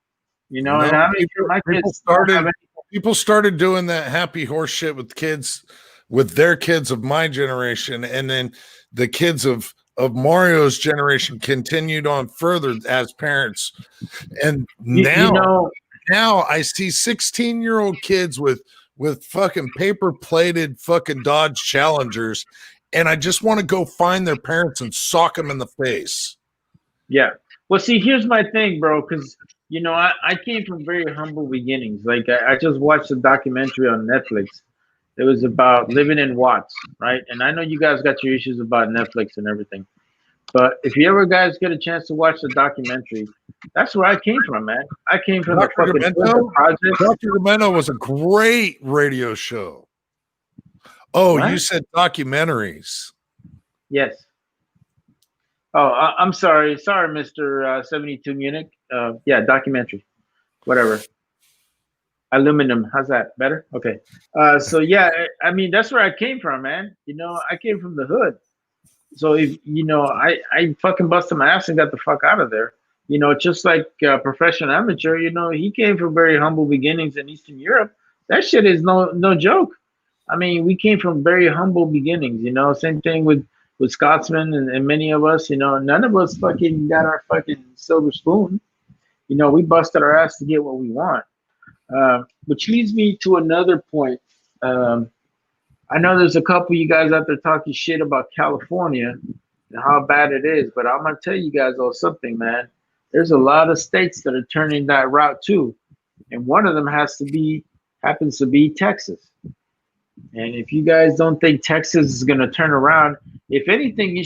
Speaker 2: You know, and
Speaker 3: No,
Speaker 2: I mean, my
Speaker 3: people
Speaker 2: kids don't have
Speaker 3: started people started doing that happy horse shit with kids, with their kids of my generation, and then the kids of Mario's generation continued on further as parents. And
Speaker 2: you know,
Speaker 3: now I see 16-year-old kids with fucking paper plated fucking Dodge Challengers, and I just want to go find their parents and sock them in the face.
Speaker 2: yeah. Well, see, here's my thing, bro, because you know, I came from very humble beginnings. Like I just watched a documentary on Netflix. It was about living in Watts, right? And I know you guys got your issues about Netflix and everything. But if you ever guys get a chance to watch the documentary, that's where I came from, man. I came from the
Speaker 3: Dr.
Speaker 2: fucking
Speaker 3: Demento?
Speaker 2: project.
Speaker 3: Dr. Demento was a great radio show. Oh,
Speaker 2: What?
Speaker 3: you said documentaries.
Speaker 2: Yes. Oh, I'm sorry. Sorry, Mr. 72 Munich. Yeah, documentary. Whatever. Aluminum. How's that? Better? Okay. So yeah, I mean that's where I came from, man. You know, I came from the hood. So if you know, I fucking busted my ass and got the fuck out of there. You know, just like professional amateur. You know, he came from very humble beginnings in Eastern Europe. That shit is no joke. I mean, we came from very humble beginnings. You know, same thing with Scotsman and many of us. You know, none of us fucking got our fucking silver spoon. You know, we busted our ass to get what we want. Which leads me to another point. Um, I know there's a couple of you guys out there talking shit about California and how bad it is, but I'm gonna tell you guys all something, man. There's a lot of states that are turning that route too, and one of them happens to be Texas. And if you guys don't think Texas is gonna turn around, if anything,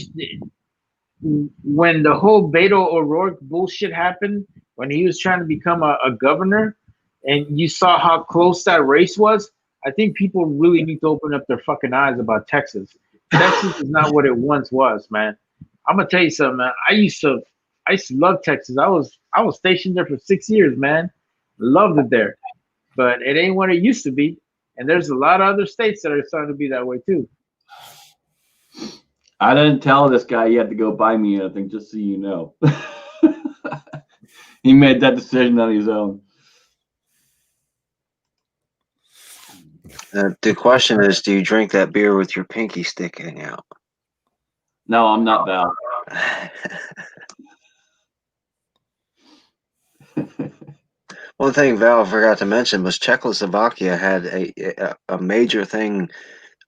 Speaker 2: when the whole Beto O'Rourke bullshit happened, when he was trying to become a governor, and you saw how close that race was, I think people really need to open up their fucking eyes about Texas. Texas is not what it once was, man. I'm gonna tell you something, man. I used to love Texas. I was stationed there for 6 years, man. Loved it there, but it ain't what it used to be. And there's a lot of other states that are starting to be that way too.
Speaker 1: I didn't tell this guy he had to go buy me anything, just so you know. He made that decision on his own.
Speaker 7: the question is, do you drink that beer with your pinky sticking out?
Speaker 1: No, I'm not Val.
Speaker 7: One thing Val forgot to mention was Czechoslovakia had a major thing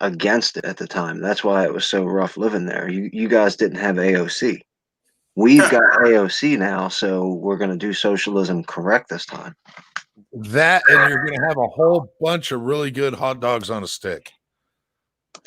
Speaker 7: against it at the time. That's why it was so rough living there. You guys didn't have AOC. We've got AOC now, so we're going to do socialism correct this time.
Speaker 3: That, and you're going to have a whole bunch of really good hot dogs on a stick.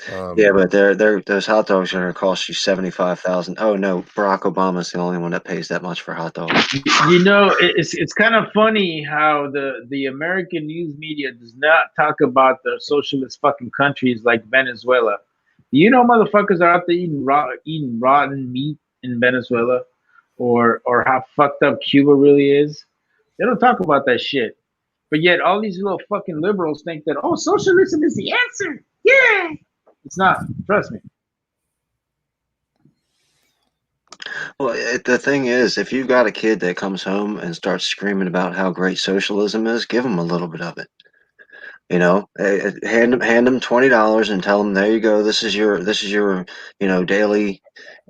Speaker 7: Yeah, but those hot dogs are going to cost you $75,000. Oh no, Barack Obama's the only one that pays that much for hot dogs.
Speaker 2: You know, it's kind of funny how the American news media does not talk about the socialist fucking countries like Venezuela. You know, motherfuckers are out there eating rotten meat in Venezuela, or how fucked up Cuba really is. They don't talk about that shit. But yet, all these little fucking liberals think that, oh, socialism is the answer. Yeah, it's not. Trust me.
Speaker 7: Well, the thing is, if you've got a kid that comes home and starts screaming about how great socialism is, give them a little bit of it. You know, hand them $20 and tell them, there you go. This is your daily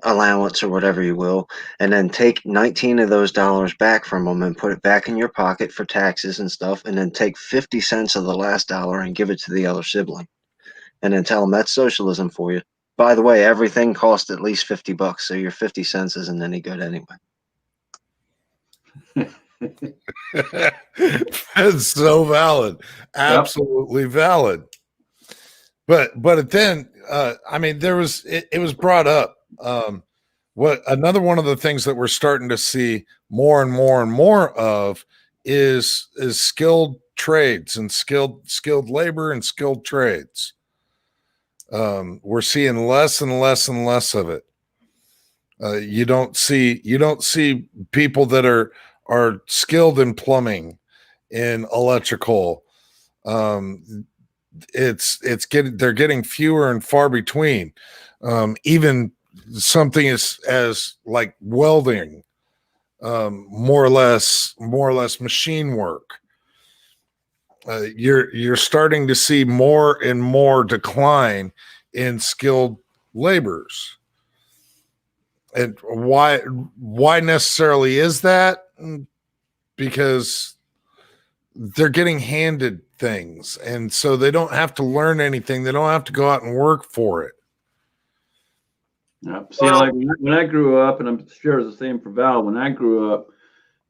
Speaker 7: allowance or whatever you will, and then take 19 of those dollars back from them and put it back in your pocket for taxes and stuff, and then take 50 cents of the last dollar and give it to the other sibling, and then tell them that's socialism for you. By the way, everything costs at least $50, so your 50 cents isn't any good anyway.
Speaker 3: That's so valid, absolutely valid. But then, I mean, it was brought up. What another one of the things that we're starting to see more and more and more of is skilled trades and skilled labor and skilled trades. We're seeing less and less and less of it. You don't see people that are skilled in plumbing, in electrical. They're getting fewer and far between. Even something as like welding, more or less machine work. You're starting to see more and more decline in skilled laborers. And why necessarily is that? Because they're getting handed things, and so they don't have to learn anything. They don't have to go out and work for it.
Speaker 1: Yeah. See, like when I grew up, and I'm sure it's the same for Val. When I grew up,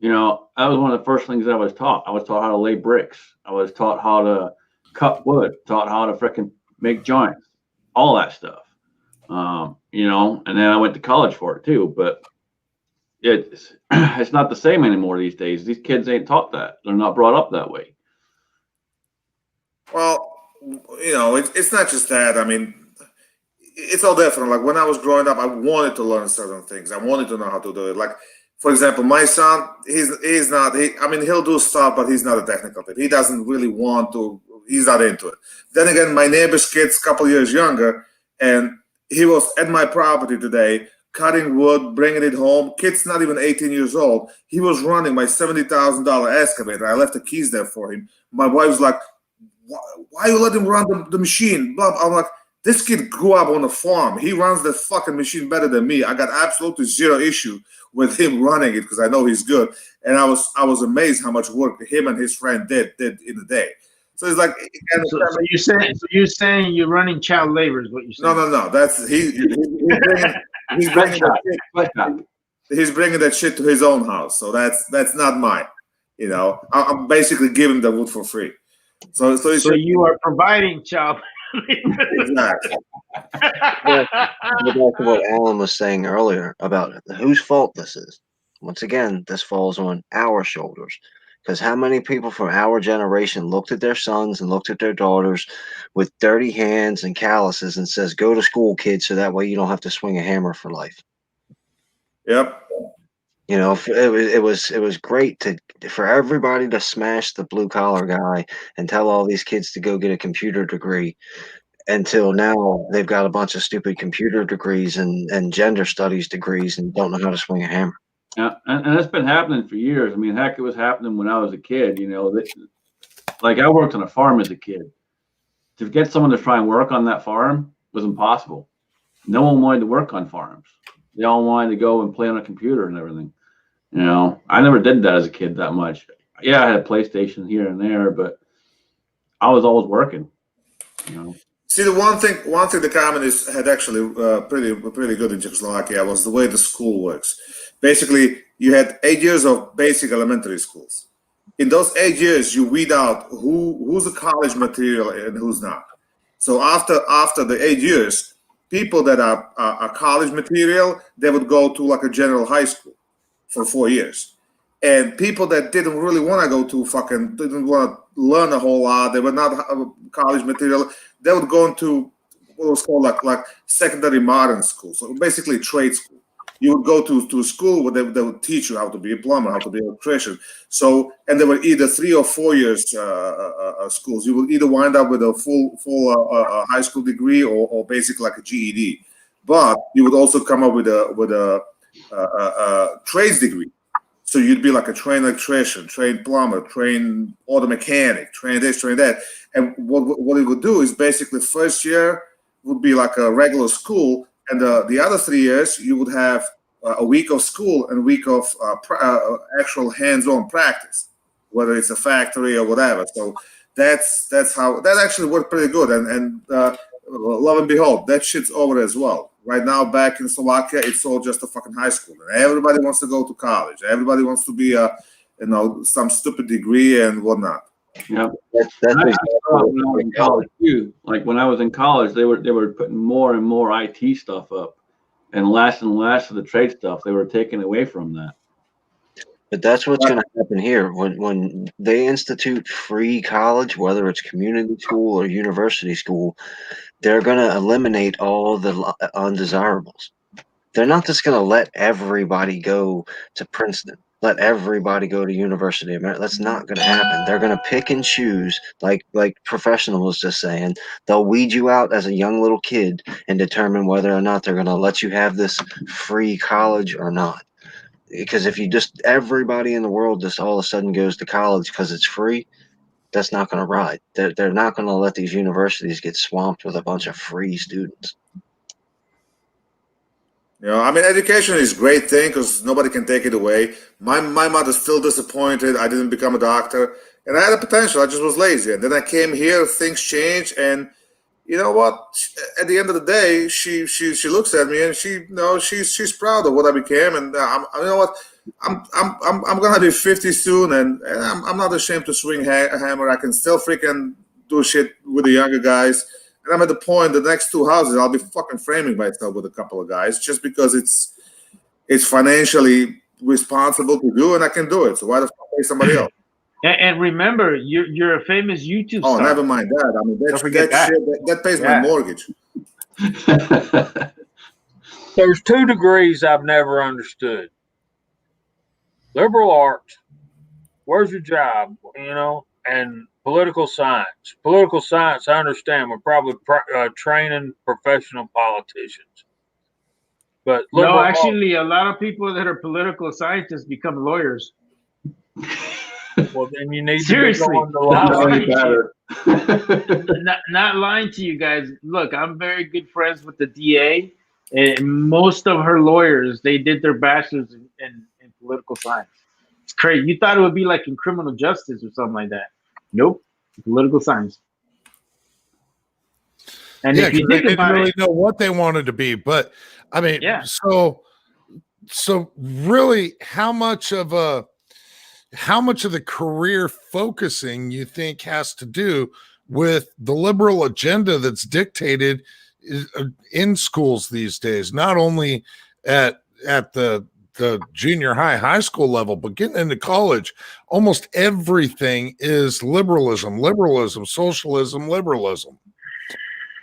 Speaker 1: that was one of the first things I was taught. I was taught how to lay bricks. I was taught how to cut wood. Taught how to frickin' make joints. All that stuff. And then I went to college for it too. But it's not the same anymore these days. These kids ain't taught that. They're not brought up that way.
Speaker 5: Well, it's not just that. I mean, it's all different. Like when I was growing up, I wanted to learn certain things. I wanted to know how to do it. Like, for example, my son, he'll do stuff, but he's not a technical type. He doesn't really want to. He's not into it. Then again, my neighbor's kid's a couple years younger, and he was at my property today, cutting wood, bringing it home. Kid's not even 18 years old. He was running my $70,000 excavator. I left the keys there for him. My wife was like, why you let him run the machine? I'm like, this kid grew up on a farm. He runs the fucking machine better than me. I got absolutely zero issue with him running it because I know he's good. And I was amazed how much work him and his friend did in a day. So it's like,
Speaker 2: so you're saying you're running child labor is what you're saying?
Speaker 5: No. That's he's bringing that shit to his own house. So that's not mine. I'm basically giving the wood for free. So
Speaker 2: you are providing child labor.
Speaker 5: Exactly.
Speaker 7: Back to what Alan was saying earlier about whose fault this is. Once again, this falls on our shoulders. Because how many people from our generation looked at their sons and looked at their daughters with dirty hands and calluses and says, go to school, kids, so that way you don't have to swing a hammer for life.
Speaker 5: Yep.
Speaker 7: It was great for everybody to smash the blue collar guy and tell all these kids to go get a computer degree, until now they've got a bunch of stupid computer degrees and gender studies degrees and don't know how to swing a hammer.
Speaker 1: Yeah, and it's been happening for years. I mean, heck, it was happening when I was a kid. Like I worked on a farm as a kid. To get someone to try and work on that farm was impossible. No one wanted to work on farms. They all wanted to go and play on a computer and everything. I never did that as a kid that much. Yeah, I had a PlayStation here and there, but I was always working.
Speaker 5: See, the one thing the communists had actually pretty good in Czechoslovakia was the way the school works. Basically, you had 8 years of basic elementary schools. In those 8 years, you weed out who's a college material and who's not. So after the 8 years, people that are college material, they would go to like a general high school for 4 years. And people that didn't really want to go to didn't want to learn a whole lot, they were not college material, they would go into what was called like secondary modern school. So basically trade school. You would go to school where they would teach you how to be a plumber, how to be an electrician. So, and there were either 3 or 4 years schools. You would either wind up with a full high school degree or basically like a GED. But you would also come up with a trades degree. So you'd be like a trained electrician, trained plumber, trained auto mechanic, trained this, trained that. And what it would do is basically first year would be like a regular school, and the other 3 years you would have a week of school and a week of actual hands-on practice, whether it's a factory or whatever. So that's how that actually worked pretty good. And lo and behold, that shit's over as well. Right now, back in Slovakia, it's all just a fucking high school. And everybody wants to go to college. Everybody wants to be some stupid degree and whatnot.
Speaker 1: Yeah.
Speaker 7: That's
Speaker 1: I
Speaker 7: exactly
Speaker 1: saw it when I was in college too. Like when I was in college, they were putting more and more IT stuff up, and less of the trade stuff they were taking away from that.
Speaker 7: But that's what's going to happen here when they institute free college, whether it's community school or university school. They're going to eliminate all the undesirables. They're not just going to let everybody go to Princeton, let everybody go to University of Maryland. That's not going to happen. They're going to pick and choose, like Professional was just saying. They'll weed you out as a young little kid and determine whether or not they're going to let you have this free college or not. Because if you just everybody in the world just all of a sudden goes to college because it's free, that's not going to ride. They're not going to let these universities get swamped with a bunch of free students.
Speaker 5: I mean, education is a great thing because nobody can take it away. My mother's still disappointed I didn't become a doctor, and I had a potential. I just was lazy, and then I came here. Things changed, and you know what? At the end of the day, she looks at me and she's proud of what I became, and you know what? I'm gonna be 50 soon, and I'm not ashamed to swing a hammer. I can still freaking do shit with the younger guys. And I'm at the point, the next 2 houses, I'll be fucking framing myself with a couple of guys just because it's financially responsible to do, and I can do it. So why the fuck pay somebody else?
Speaker 2: And remember, you're a famous YouTube star.
Speaker 5: Oh, never mind that. I mean,
Speaker 2: Don't forget that.
Speaker 5: Shit, that pays my mortgage.
Speaker 6: There's 2 degrees I've never understood. Liberal arts, where's your job? And political science. Political science, I understand, we're probably training professional politicians. But
Speaker 2: no, actually, a lot of people that are political scientists become lawyers.
Speaker 6: Well, then you need
Speaker 2: seriously.
Speaker 6: to be going to law.
Speaker 2: Not lying to you guys. Look, I'm very good friends with the DA, and most of her lawyers, they did their bachelor's in political science. It's crazy. You thought it would be like in criminal justice or something like that. Nope, political science. And if you think
Speaker 3: they
Speaker 2: about
Speaker 3: didn't really
Speaker 2: it,
Speaker 3: know what they wanted to be, but I mean,
Speaker 2: yeah.
Speaker 3: So really, how much of the career focusing you think has to do with the liberal agenda that's dictated in schools these days, not only at the junior high school level, but getting into college, almost everything is liberalism, socialism, liberalism.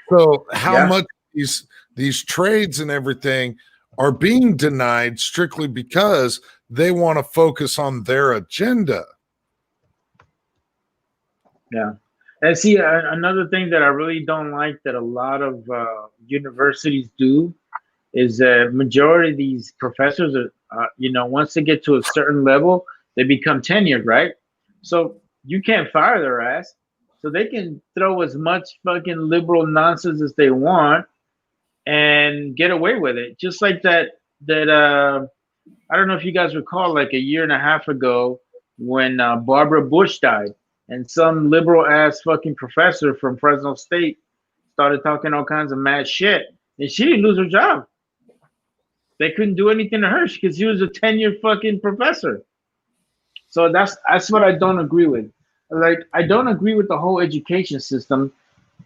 Speaker 3: So how much these trades and everything are being denied strictly because they want to focus on their agenda.
Speaker 2: Yeah. And see, another thing that I really don't like that a lot of universities do is that majority of these professors are, once they get to a certain level, they become tenured, right? So you can't fire their ass. So they can throw as much fucking liberal nonsense as they want and get away with it. Just like that I don't know if you guys recall, like a year and a half ago when Barbara Bush died and some liberal ass fucking professor from Fresno State started talking all kinds of mad shit, and she didn't lose her job. They couldn't do anything to her because she was a tenured fucking professor. So that's what I don't agree with. Like, I don't agree with the whole education system.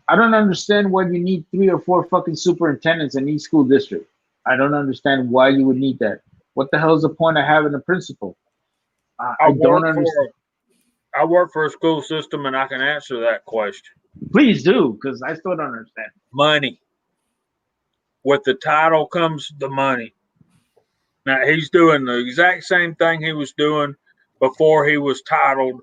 Speaker 2: I don't understand why you need 3 or 4 fucking superintendents in each school district. I don't understand why you would need that. What the hell is the point of having a principal? I don't understand.
Speaker 6: I work for a school system, and I can answer that question.
Speaker 2: Please do, because I still don't understand.
Speaker 6: Money. With the title comes the money. Now, he's doing the exact same thing he was doing before he was titled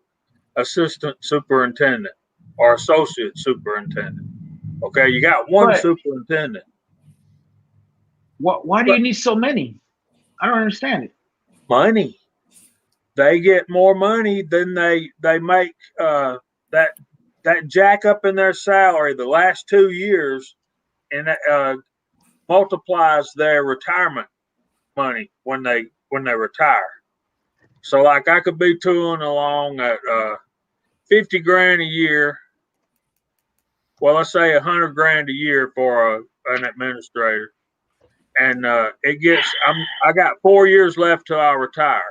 Speaker 6: assistant superintendent or associate superintendent. Okay, you got one superintendent.
Speaker 2: Why do you need so many? I don't understand it.
Speaker 6: Money. They get more money than they make that jack up in their salary the last 2 years, and that multiplies their retirement money when they retire. So like I could be tooling along at 50 grand a year. Well, let's say 100 grand a year for an administrator, and I got 4 years left till I retire.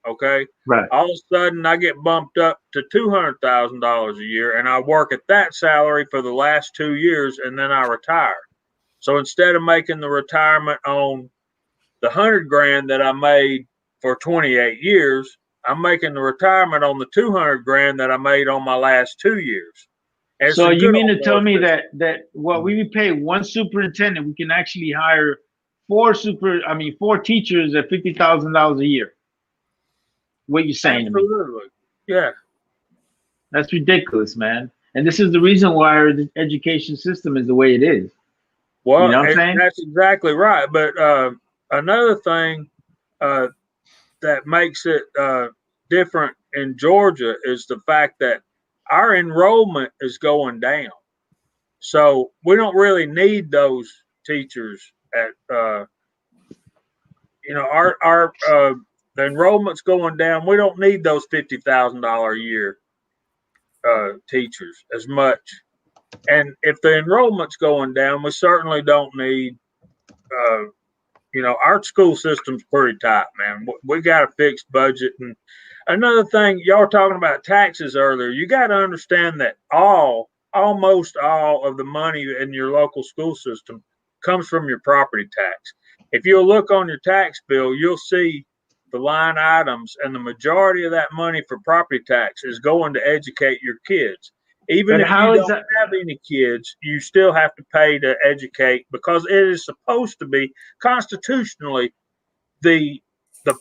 Speaker 6: Okay.
Speaker 2: Right.
Speaker 6: All of a sudden, I get bumped up to $200,000 a year, and I work at that salary for the last 2 years, and then I retire. So instead of making the retirement on the 100 grand that I made for 28 years, I'm making the retirement on the 200 grand that I made on my last 2 years. And
Speaker 2: So
Speaker 6: it's a
Speaker 2: you
Speaker 6: good
Speaker 2: mean to
Speaker 6: old
Speaker 2: tell me
Speaker 6: boy system.
Speaker 2: that what we pay one superintendent, we can actually hire four teachers at $50,000 a year? What you saying to me?
Speaker 6: Absolutely. Yeah.
Speaker 2: That's ridiculous, man. And this is the reason why our education system is the way it is.
Speaker 6: Well,
Speaker 2: You know what I'm saying?
Speaker 6: that's exactly right. But another thing that makes it different in Georgia is the fact that our enrollment is going down. So we don't really need those teachers at the enrollment's going down. We don't need those $50,000 a year teachers as much. And if the enrollment's going down, we certainly don't need our school system's pretty tight, man. We got a fixed budget. And another thing, y'all were talking about taxes earlier. You got to understand that almost all of the money in your local school system comes from your property tax. If you'll look on your tax bill, you'll see the line items, and the majority of that money for property tax is going to educate your kids. Even if you don't have any kids, you still have to pay to educate, because it is supposed to be constitutionally the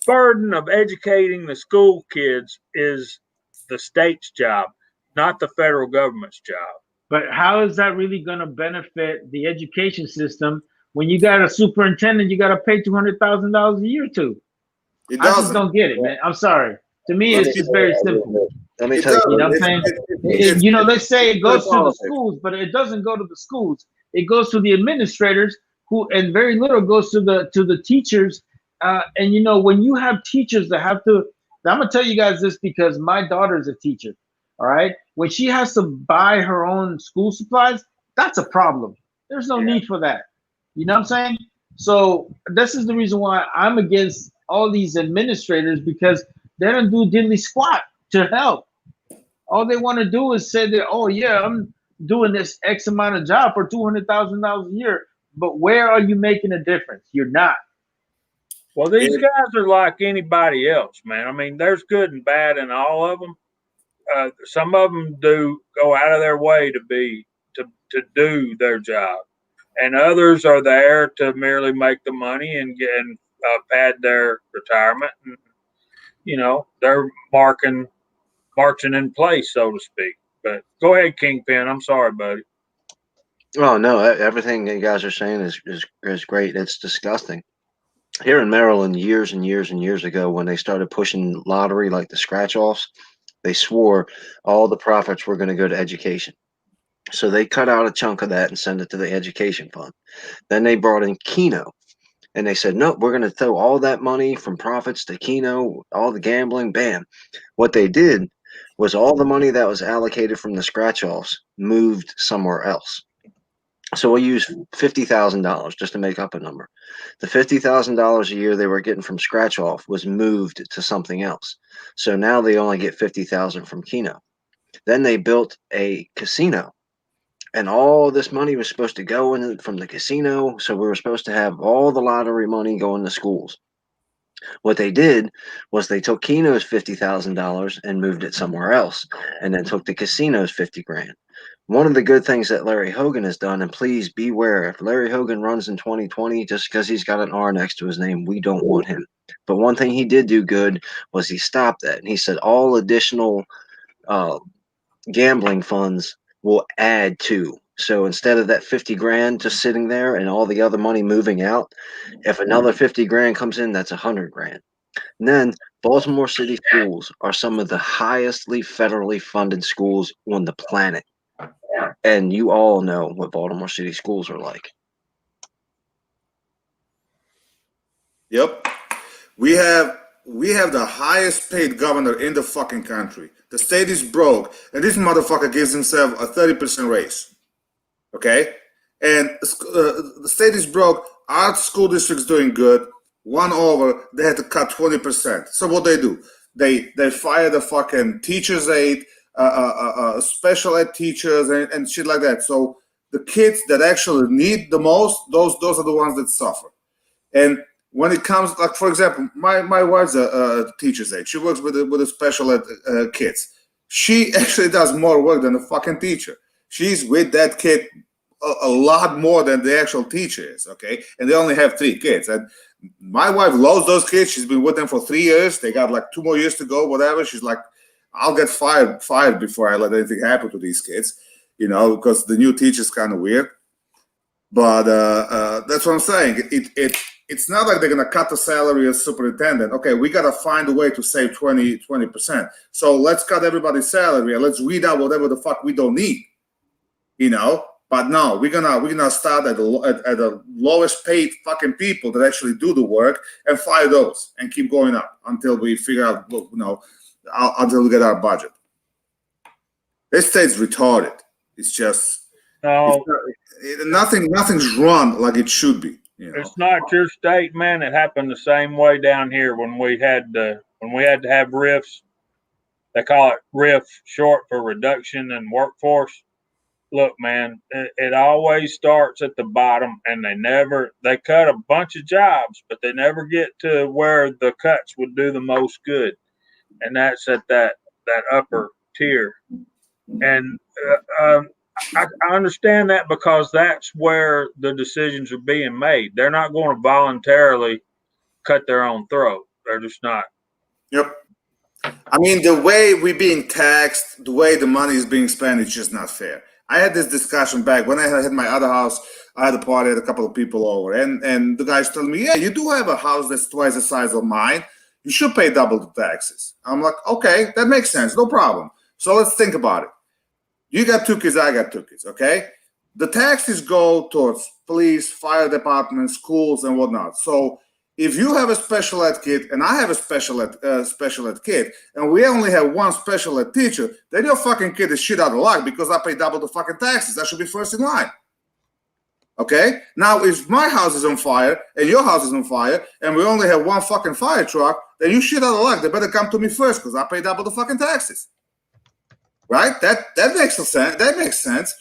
Speaker 6: burden of educating the school kids is the state's job, not the federal government's job.
Speaker 2: But how is that really going to benefit the education system when you got a superintendent you got to pay $200,000 a year to? I just don't get it, man. I'm sorry. To me, it's just very simple.
Speaker 7: Let me tell you.
Speaker 2: You know what I'm saying? They say it goes to the schools, but it doesn't go to the schools. It goes to the administrators, and very little goes to the teachers. And when you have teachers that have to, I'm gonna tell you guys this because my daughter's a teacher. All right, when she has to buy her own school supplies, that's a problem. There's no need for that. You know what I'm saying? So this is the reason why I'm against all these administrators, because they don't do diddly squat to help. All they want to do is say that, oh yeah, I'm doing this X amount of job for $200,000 a year, but where are you making a difference? You're not.
Speaker 6: Well, these guys are like anybody else, man. I mean, there's good and bad in all of them. Some of them do go out of their way to do their job, and others are there to merely make the money and pad their retirement. And, they're marching in place, so to speak. But go ahead, Kingpin. I'm sorry, buddy.
Speaker 7: Oh no, everything you guys are saying is great. It's disgusting. Here in Maryland, years and years and years ago, when they started pushing lottery, like the scratch-offs, they swore all the profits were going to go to education. So they cut out a chunk of that and send it to the education fund. Then they brought in Keno, and they said, nope, we're going to throw all that money from profits to Keno, all the gambling, bam. What they did was all the money that was allocated from the scratch-offs moved somewhere else. So we'll use $50,000 just to make up a number. The $50,000 a year they were getting from scratch off was moved to something else. So now they only get $50,000 from Keno. Then they built a casino, and all this money was supposed to go in from the casino. So we were supposed to have all the lottery money going to schools. What they did was they took Keno's $50,000 and moved it somewhere else, and then took the casino's $50,000. One of the good things that Larry Hogan has done, and please beware, if Larry Hogan runs in 2020, just because he's got an R next to his name, we don't want him. But one thing he did do good was he stopped that. And he said all additional gambling funds will add to. So instead of that $50,000 just sitting there and all the other money moving out, if another $50,000 comes in, that's $100,000. And then Baltimore City schools are some of the highestly federally funded schools on the planet. And you all know what Baltimore City schools are like.
Speaker 5: Yep. We have the highest paid governor in the fucking country. The state is broke, and this motherfucker gives himself a 30% raise. Okay? And the state is broke. Our school district's doing good. they had to cut 20%. So what they do? They fire the fucking teacher's aide, special ed teachers, and shit like that. So the kids that actually need the most, those are the ones that suffer. And when it comes, like for example, my wife's a teacher's aide. She works with the special ed kids. She actually does more work than a fucking teacher. She's with that kid a lot more than the actual teacher is, okay? And they only have 3 kids. And my wife loves those kids. She's been with them for 3 years. They got like 2 more years to go, whatever. She's like, I'll get fired before I let anything happen to these kids, you know, because the new teacher's kind of weird. But that's what I'm saying. It's not like they're going to cut the salary of superintendent. Okay, we got to find a way to save 20%. So let's cut everybody's salary and let's weed out whatever the fuck we don't need, you know? But no, we're gonna start at the lowest paid fucking people that actually do the work and fire those and keep going up until we figure out, you know, until we get our budget. This state's retarded. It's just nothing's run like it should be. You know?
Speaker 6: It's not your state, man. It happened the same way down here when we had to have RIFs. They call it RIF, short for reduction in workforce. Look, man, it always starts at the bottom, and they cut a bunch of jobs, but they never get to where the cuts would do the most good, and that's at that upper tier. And I understand that because that's where the decisions are being made. They're not going to voluntarily cut their own throat. They're just not.
Speaker 5: Yep. I mean, the way we're being taxed, the way the money is being spent, it's just not fair. I had this discussion back when I had my other house. I had a party, had a couple of people over, and the guy's telling me, yeah, you do have a house that's twice the size of mine. You should pay double the taxes. I'm like, okay, that makes sense. No problem. So let's think about it. You got 2 kids, I got 2 kids, okay? The taxes go towards police, fire department, schools, and whatnot. So if you have a special ed kid and I have a special ed kid and we only have 1 special ed teacher, then your fucking kid is shit out of luck because I pay double the fucking taxes. I should be first in line. Okay? Now, if my house is on fire and your house is on fire and we only have 1 fucking fire truck, then you shit out of luck. They better come to me first because I pay double the fucking taxes. Right? That makes sense. That makes sense.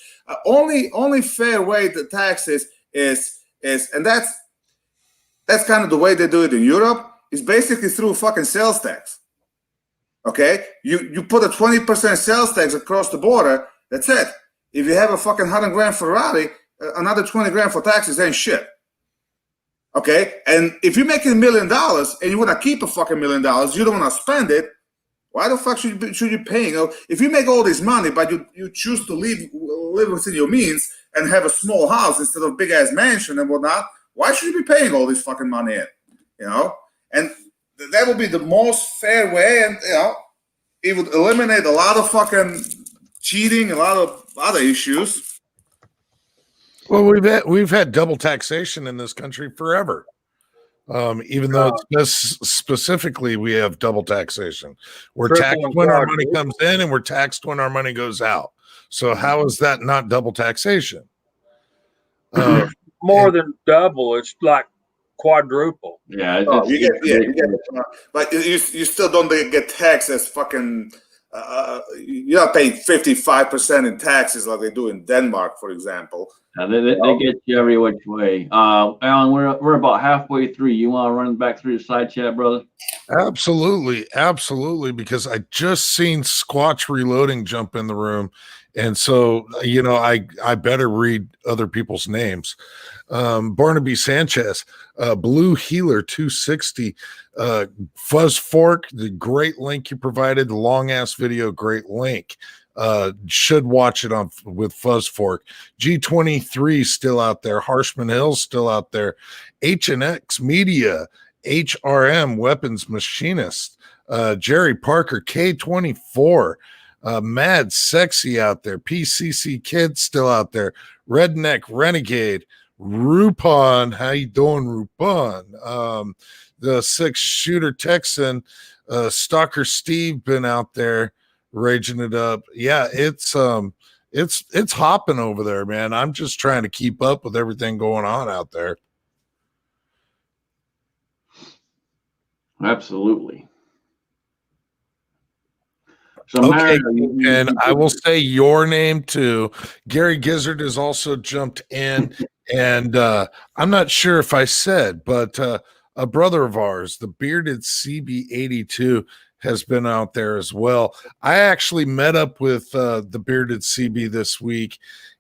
Speaker 5: Only fair way the taxes is and that's kind of the way they do it in Europe, is basically through fucking sales tax. Okay? You put a 20% sales tax across the border, that's it. If you have a fucking $100,000 Ferrari, another $20,000 for taxes ain't shit. Okay? And if you're making $1 million and you want to keep a fucking $1 million, you don't want to spend it, why the fuck should you be paying? If you make all this money, but you choose to live within your means and have a small house instead of big ass mansion and whatnot, why should you be paying all this fucking money in? You know? And that would be the most fair way, and you know, it would eliminate a lot of fucking cheating, a lot of other issues.
Speaker 3: Well, we've had double taxation in this country forever. Even though it's specifically we have double taxation. We're taxed when our money comes in and we're taxed when our money goes out. So how is that not double taxation?
Speaker 6: More than double. It's like quadruple.
Speaker 1: Yeah.
Speaker 5: You get but you still don't get taxed as fucking. You're not paying 55% in taxes like they do in Denmark, for example.
Speaker 1: They get you every which way. Alan, we're about halfway through. You want to run back through the side chat, brother?
Speaker 3: Absolutely, because I just seen Squatch Reloading jump in the room, and so you know I better read other people's names. Barnaby Sanchez, Blue Healer 260, Fuzz Fork, the great link you provided, the long ass video, great link. Should watch it on with Fuzz Fork. G23 still out there. Harshman Hill's still out there. H&X Media, HRM Weapons Machinist, Jerry Parker, K24, Mad Sexy out there. PCC Kid still out there. Redneck Renegade, Rupon. How you doing, Rupon? The 6-shooter Texan, Stalker Steve been out there raging it up. Yeah, it's hopping over there, man. I'm just trying to keep up with everything going on out there.
Speaker 1: Absolutely. So,
Speaker 3: Okay,
Speaker 1: Mario,
Speaker 3: and I will say your name too. Gary Gizzard has also jumped in, and I'm not sure if I said, but a brother of ours, the bearded CB82, has been out there as well. I actually met up with the bearded CB this week,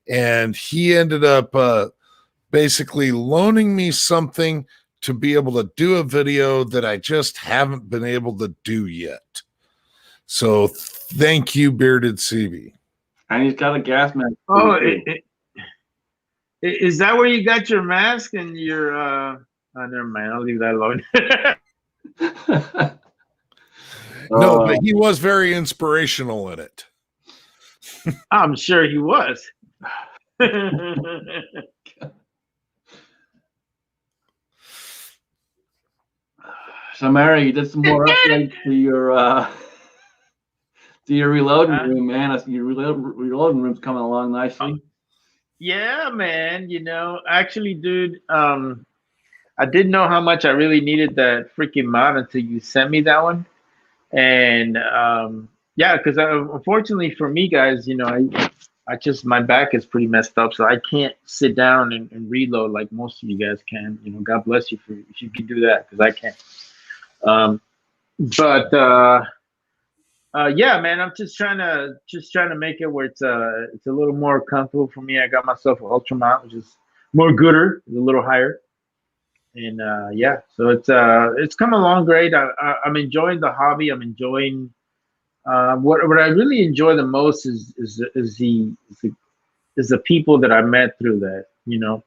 Speaker 3: and he ended up basically loaning me something to be able to do a video that I just haven't been able to do yet. So thank you, bearded CB.
Speaker 1: and he's got a gas mask.
Speaker 2: Oh, is that where you got your mask and your? Oh, never mind. I'll leave that alone.
Speaker 3: No, but he was very inspirational in it.
Speaker 2: I'm sure he was.
Speaker 1: So, Mary, you did some more upgrades to your reloading room, man. Your reloading room's coming along nicely.
Speaker 2: Yeah, man. You know, actually, dude, I didn't know how much I really needed that freaking mod until you sent me that one. And yeah, because unfortunately for me, guys, you know, I just my back is pretty messed up, so I can't sit down and reload like most of you guys can. You know, God bless you if you can do that, because I can't. Yeah, man, I'm just trying to make it where it's a little more comfortable for me. I got myself an Ultra mount, which is more gooder, a little higher, and yeah, so it's come along great. I'm enjoying the hobby. I'm enjoying what I really enjoy the most is the people that I met through that. You know,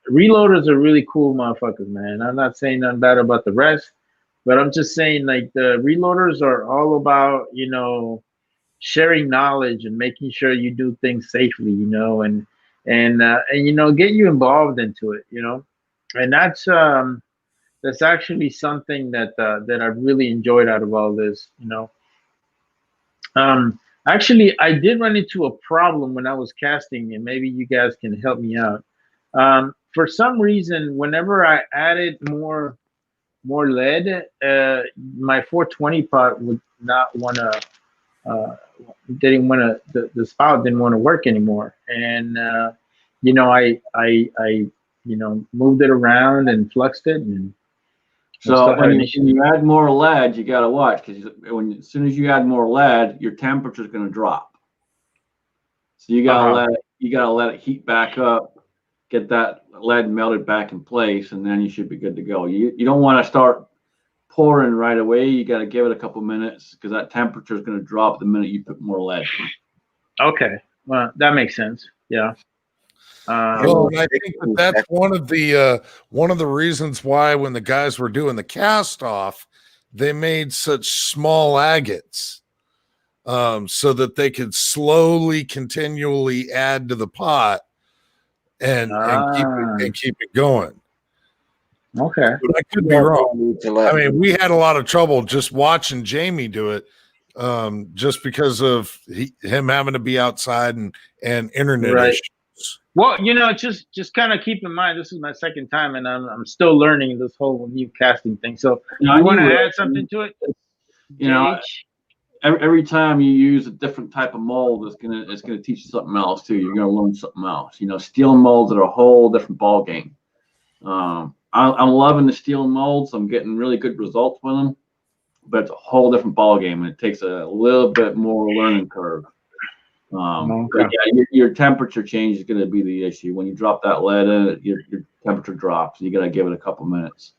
Speaker 2: reloaders are really cool motherfuckers, man. I'm not saying nothing bad about the rest. But I'm just saying, like, the reloaders are all about, you know, sharing knowledge and making sure you do things safely, you know, and you know, get you involved into it, you know, and that's actually something that I really enjoyed out of all this, you know. Actually, I did run into a problem when I was casting, and maybe you guys can help me out. For some reason, whenever I added more lead, my 420 pot would not want to, didn't want to, the spout didn't want to work anymore. And, you know, I, you know, moved it around and fluxed it. And
Speaker 1: so when you add more lead, you got to watch, because as soon as you add more lead, your temperature is going to drop. So you got to let it heat back up, get that lead melted back in place, and then you should be good to go. You don't want to start pouring right away. You got to give it a couple minutes, because that temperature is going to drop the minute you put more lead.
Speaker 2: Okay, well, that makes sense. Yeah.
Speaker 3: Well, I think that's one of the reasons why when the guys were doing the cast off, they made such small agates, so that they could slowly, continually add to the pot and keep it going.
Speaker 2: Okay.
Speaker 3: But I could be wrong. I mean, we had a lot of trouble just watching Jamie do it, just because of him having to be outside and internet issues.
Speaker 2: Well, you know, just kind of keep in mind, this is my second time, and I'm still learning this whole new casting thing. So, you want to add something to it?
Speaker 1: You know, every time you use a different type of mold, it's gonna teach you something else too. You're gonna learn something else. You know, steel molds are a whole different ball game. I'm loving the steel molds. I'm getting really good results with them, but it's a whole different ball game, and it takes a little bit more learning curve. But yeah, your temperature change is going to be the issue. When you drop that lead in, your temperature drops. You got to give it a couple minutes.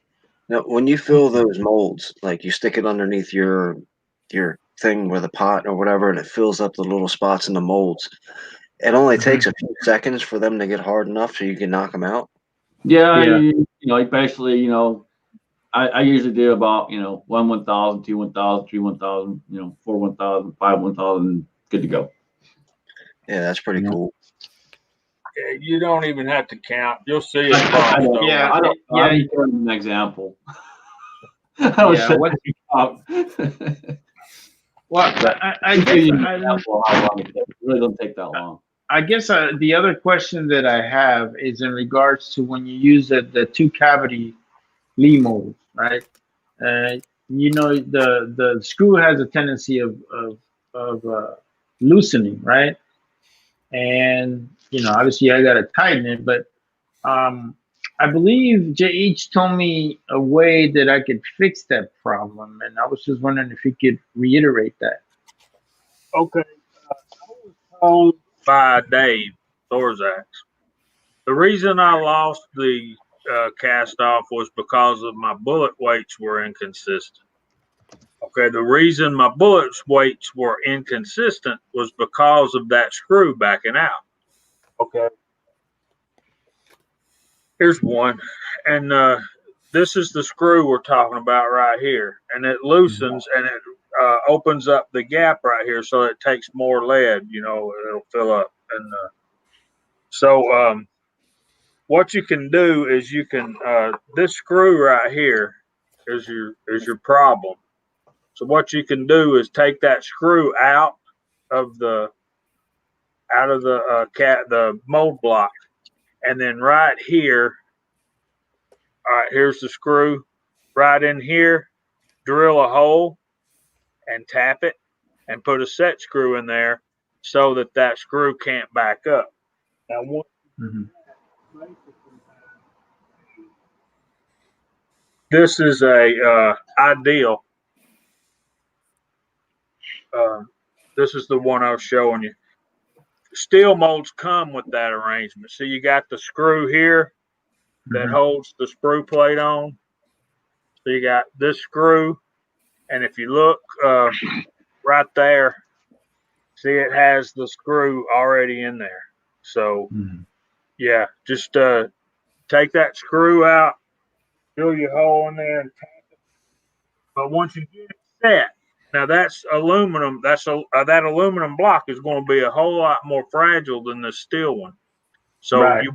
Speaker 7: Now, when you fill those molds, like you stick it underneath your thing with a pot or whatever, and it fills up the little spots in the molds, it only takes a few seconds for them to get hard enough so you can knock them out.
Speaker 1: Yeah. You know, basically, you know, I usually do about, you know, 1 1,000, 2 1,000, 3 1,000, you know, 4 1,000, 5 1,000, good to go.
Speaker 7: Yeah, that's pretty cool.
Speaker 6: Yeah, you don't even have to count. You'll see it.
Speaker 1: I don't an example.
Speaker 2: Well, I guess
Speaker 1: it really don't take that long.
Speaker 2: I guess the other question that I have is in regards to when you use the 2 cavity Lee molds, right? you know, the screw has a tendency of loosening, right? And you know, obviously, I got to tighten it, but I believe JH told me a way that I could fix that problem, and I was just wondering if you could reiterate that.
Speaker 6: Okay. I was told by Dave Thorzak. The reason I lost the cast off was because of my bullet weights were inconsistent. Okay, the reason my bullet weights were inconsistent was because of that screw backing out. Okay. Here's one. And this is the screw we're talking about right here. And it loosens and it opens up the gap right here so it takes more lead, you know, it'll fill up. And so what you can do is you can this screw right here is your problem. So what you can do is take that screw out of the the mold block, and then right here, all right, here's the screw. Right in here, drill a hole and tap it, and put a set screw in there so that that screw can't back up. Now, this is a ideal. This is the one I was showing you. Steel molds come with that arrangement. So you got the screw here that holds the sprue plate on. So you got this screw, and if you look right there, see it has the screw already in there. So yeah, just take that screw out, drill your hole in there, and tap it. But once you get it set, now that's aluminum. That's that aluminum block is going to be a whole lot more fragile than the steel one. So you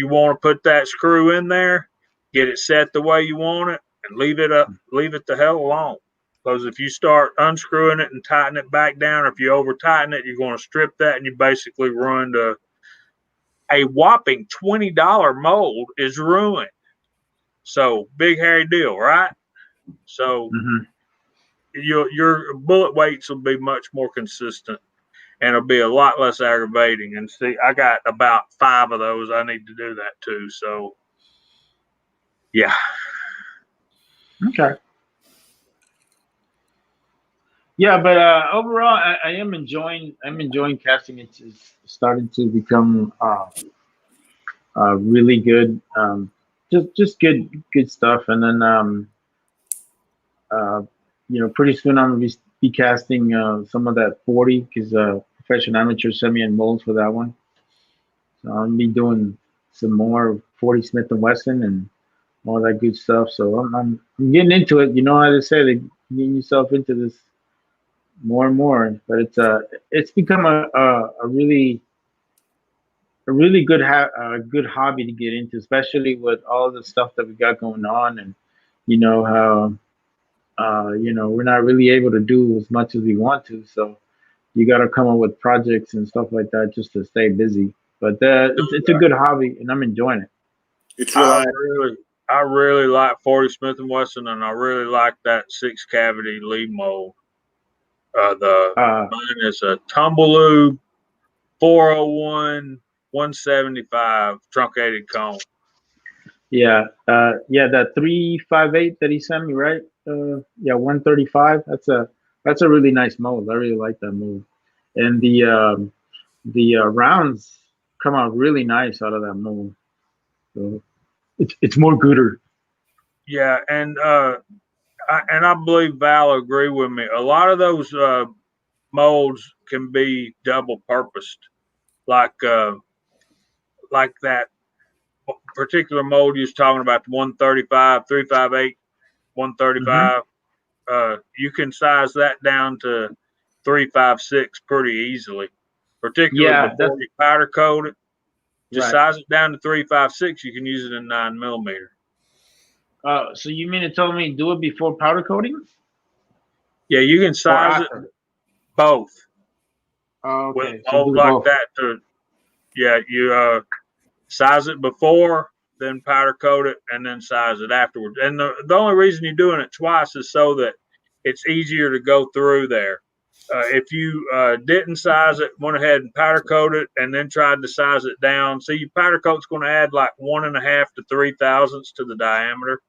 Speaker 6: want to put that screw in there, get it set the way you want it, and leave it the hell alone. Because if you start unscrewing it and tighten it back down, or if you over tighten it, you're going to strip that, and you basically ruined a whopping $20 mold is ruined. So big hairy deal, right? So your bullet weights will be much more consistent, and it'll be a lot less aggravating. And see, I got about 5 of those. I need to do that too. So, yeah.
Speaker 2: Okay. Yeah, but overall, I am enjoying. I'm enjoying casting. It's starting to become really good. Just good stuff. And then you know, pretty soon I'm gonna be casting some of that 40 because Professional Amateur sent me in molds for that one. So I'll be doing some more 40 Smith & Wesson and all that good stuff. So I'm getting into it. You know how they say, they getting yourself into this more and more. But it's become a really good good hobby to get into, especially with all the stuff that we got going on, and you know how you know, we're not really able to do as much as we want to. So you got to come up with projects and stuff like that just to stay busy. But it's a good hobby, and I'm enjoying it.
Speaker 5: It's
Speaker 6: I really like 40 Smith & Wesson, and I really like that 6-cavity lead mold. Mine is a Tumbleoo 401 175 truncated cone.
Speaker 2: Yeah, that 358 that he sent me, right? 135. That's a really nice mold. I really like that mold, and the rounds come out really nice out of that mold. So it's more gooder.
Speaker 6: Yeah, and I believe Val will agree with me. A lot of those molds can be double purposed, like that particular mold you was talking about, the 135, 358, 135. You can size that down to 356 pretty easily, particularly before you powder coat it. Just size it down to 356. You can use it in 9mm.
Speaker 2: So you mean to tell me do it before powder coating?
Speaker 6: Yeah, you can size it both.
Speaker 2: Okay.
Speaker 6: With mold like that you size it before then powder coat it, and then size it afterwards. And the only reason you're doing it twice is so that it's easier to go through there. If you didn't size it, went ahead and powder coat it, and then tried to size it down, so your powder coat's going to add like 1.5 to 3 thousandths to the diameter.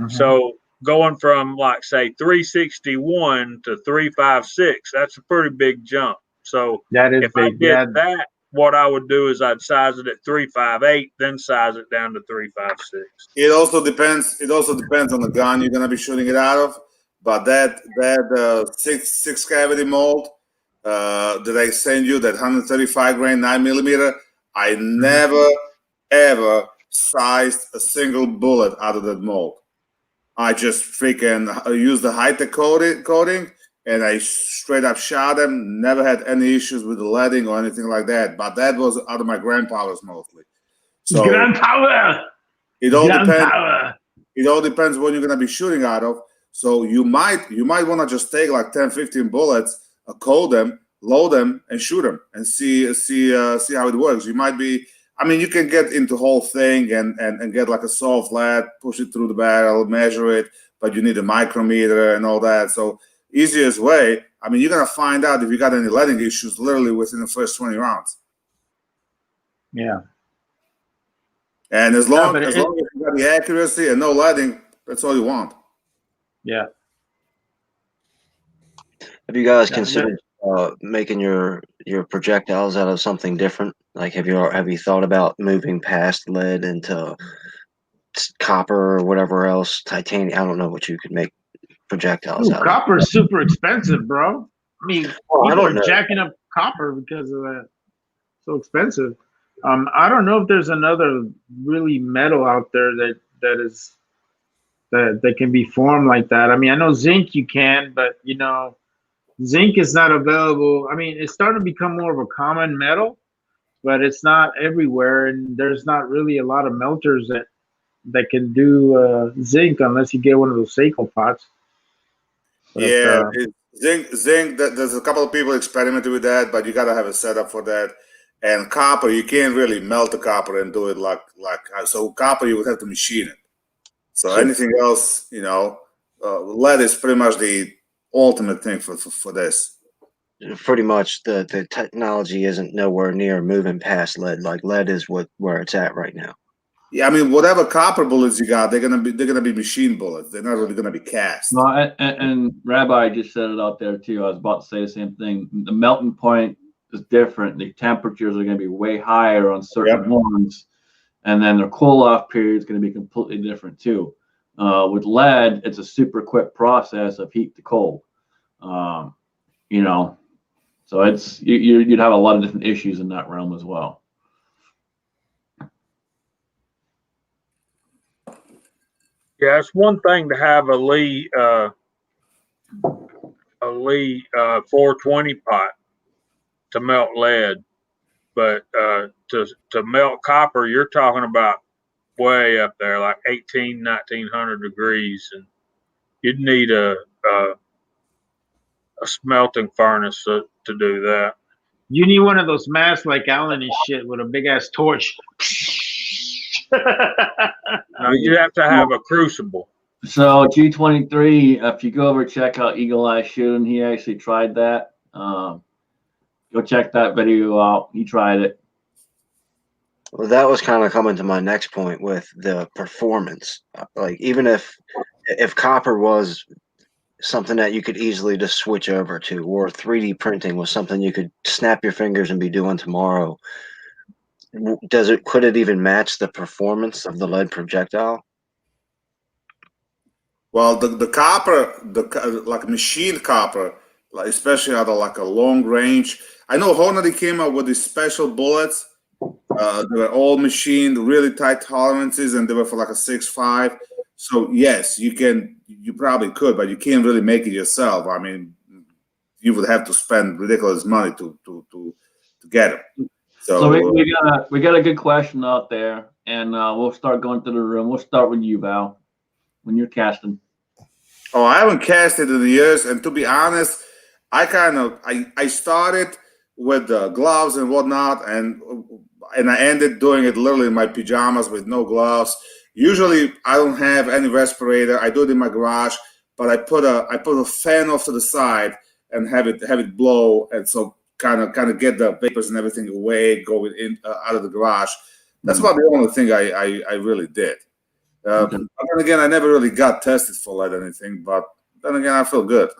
Speaker 6: So going from like say 361 to 356, that's a pretty big jump. So
Speaker 2: That is
Speaker 6: if I
Speaker 2: big.
Speaker 6: did that, what I would do is I'd size it at 358, then size it down to 356.
Speaker 5: It also depends. It also depends on the gun you're gonna be shooting it out of. But that six cavity mold that I send you, that 135 grain 9mm, I never ever sized a single bullet out of that mold. I just freaking used the high-tech coating, and I straight up shot them. Never had any issues with the leading or anything like that. But that was out of my grandfather's mostly. So
Speaker 2: Grandpower.
Speaker 5: it all depends.
Speaker 2: Grandpower.
Speaker 5: It all depends what you're gonna be shooting out of. So you might want to just take like 10, 15 bullets, coat them, load them, and shoot them, and see how it works. You might be. I mean, you can get into the whole thing and get like a soft lead, push it through the barrel, measure it, but you need a micrometer and all that. So easiest way, I mean, you're gonna find out if you got any leading issues literally within the first 20 rounds.
Speaker 2: Yeah.
Speaker 5: And as long as you got the accuracy and no leading, that's all you want.
Speaker 2: Yeah.
Speaker 7: Have you guys considered making your projectiles out of something different? Like, have you thought about moving past lead into copper or whatever else, titanium? I don't know what you could make projectiles out of.
Speaker 2: Copper is super expensive, bro. I mean,
Speaker 7: Well, I
Speaker 2: people
Speaker 7: don't
Speaker 2: are
Speaker 7: know.
Speaker 2: jacking up copper because of that. So expensive. I don't know if there's another really metal out there that can be formed like that. I mean, I know zinc you can, but you know, zinc is not available. I mean, it's starting to become more of a common metal, but it's not everywhere, and there's not really a lot of melters that can do zinc unless you get one of those Seiko pots. But,
Speaker 5: zinc. There's a couple of people experimenting with that, but you gotta have a setup for that. And copper, you can't really melt the copper and do it like so. Copper, you would have to machine it. So anything else, you know, lead is pretty much the ultimate thing for this.
Speaker 7: Pretty much the technology isn't nowhere near moving past lead. Like, lead is where it's at right now.
Speaker 5: Yeah, I mean, whatever copper bullets you got, they're gonna be machine bullets. They're not really gonna be cast.
Speaker 1: Well, and Rabbi just said it out there too. I was about to say the same thing. The melting point is different. The temperatures are going to be way higher on certain ones, and then the cool-off period is going to be completely different too. With lead, it's a super quick process of heat to cold. You know, so it's you'd have a lot of different issues in that realm as well.
Speaker 6: Yeah, it's one thing to have a Lee 420 pot to melt lead, but to melt copper, you're talking about way up there, like 1900 degrees, and you'd need a smelting furnace to do that.
Speaker 2: you need one of those masks like Alan and shit with a big ass torch.
Speaker 6: Now you have to have a crucible.
Speaker 1: So G23, if you go over check out Eagle Eye Shooting, he actually tried that. Go check that video out. He tried it.
Speaker 7: Well, that was kind of coming to my next point with the performance. Like, even if copper was something that you could easily just switch over to, or 3D printing was something you could snap your fingers and be doing tomorrow, could it even match the performance of the lead projectile?
Speaker 5: Well, the copper, like machined copper, like especially out of like a long range. I know Hornady came up with these special bullets. They were all machined, really tight tolerances, and they were for like a 6.5. So yes, you probably could, but you can't really make it yourself. I mean, you would have to spend ridiculous money to get them. So
Speaker 1: we got a good question out there, and we'll start going through the room. We'll start with you, Val, when you're casting.
Speaker 5: Oh, I haven't casted in years, and to be honest, I started with the gloves and whatnot, and and I ended doing it literally in my pajamas with no gloves. Usually, I don't have any respirator. I do it in my garage, but I put a fan off to the side and have it blow, and so kind of get the vapors and everything away, going in out of the garage. That's about the only thing I really did. But then again, I never really got tested for lead or anything. But then again, I feel good.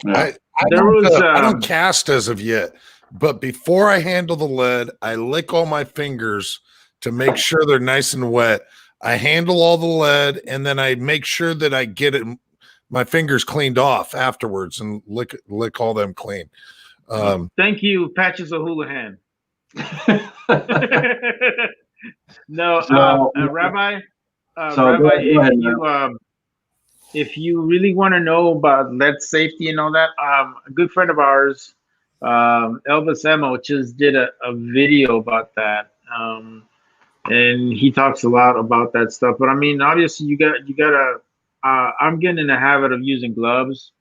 Speaker 1: Yeah.
Speaker 3: I don't cast as of yet, but before I handle the lead, I lick all my fingers to make sure they're nice and wet. I handle all the lead, and then I make sure that I get my fingers cleaned off afterwards and lick all them clean.
Speaker 2: Thank you, Patches O'Houlihan. No, Rabbi. Rabbi, if you really want to know about lead safety and all that, a good friend of ours, Elvis Emo, just did a video about that, and he talks a lot about that stuff. But I mean, obviously, you gotta. I'm getting in the habit of using gloves,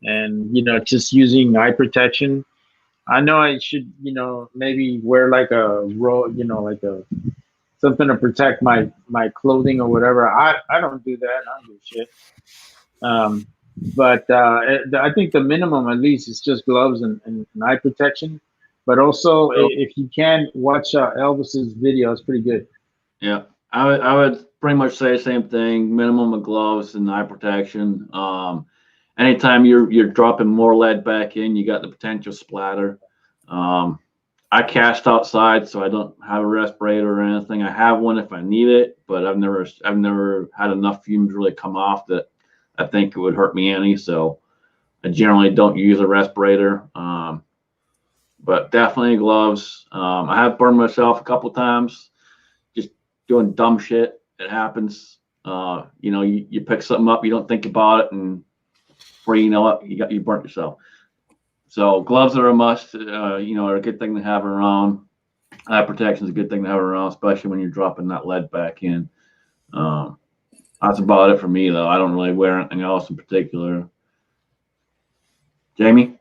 Speaker 2: and just using eye protection. I know I should, maybe wear like a robe, like a something to protect my clothing or whatever. I don't do that. I don't do shit. But I think the minimum, at least, is just gloves and eye protection. But also, if you can watch Elvis's video, it's pretty good.
Speaker 1: Yeah, I would pretty much say the same thing. Minimum of gloves and eye protection. Anytime you're dropping more lead back in, you got the potential splatter. I cast outside, so I don't have a respirator or anything. I have one if I need it, but I've never had enough fumes really come off that I think it would hurt me any. So I generally don't use a respirator, but definitely gloves. I have burned myself a couple times just doing dumb shit. It happens. You pick something up, you don't think about it, and before you know it, you burnt yourself. So gloves are a must. Are a good thing to have around. Eye protection is a good thing to have around, especially when you're dropping that lead back in. That's about it for me, though. I don't really wear anything else in particular. Jamie?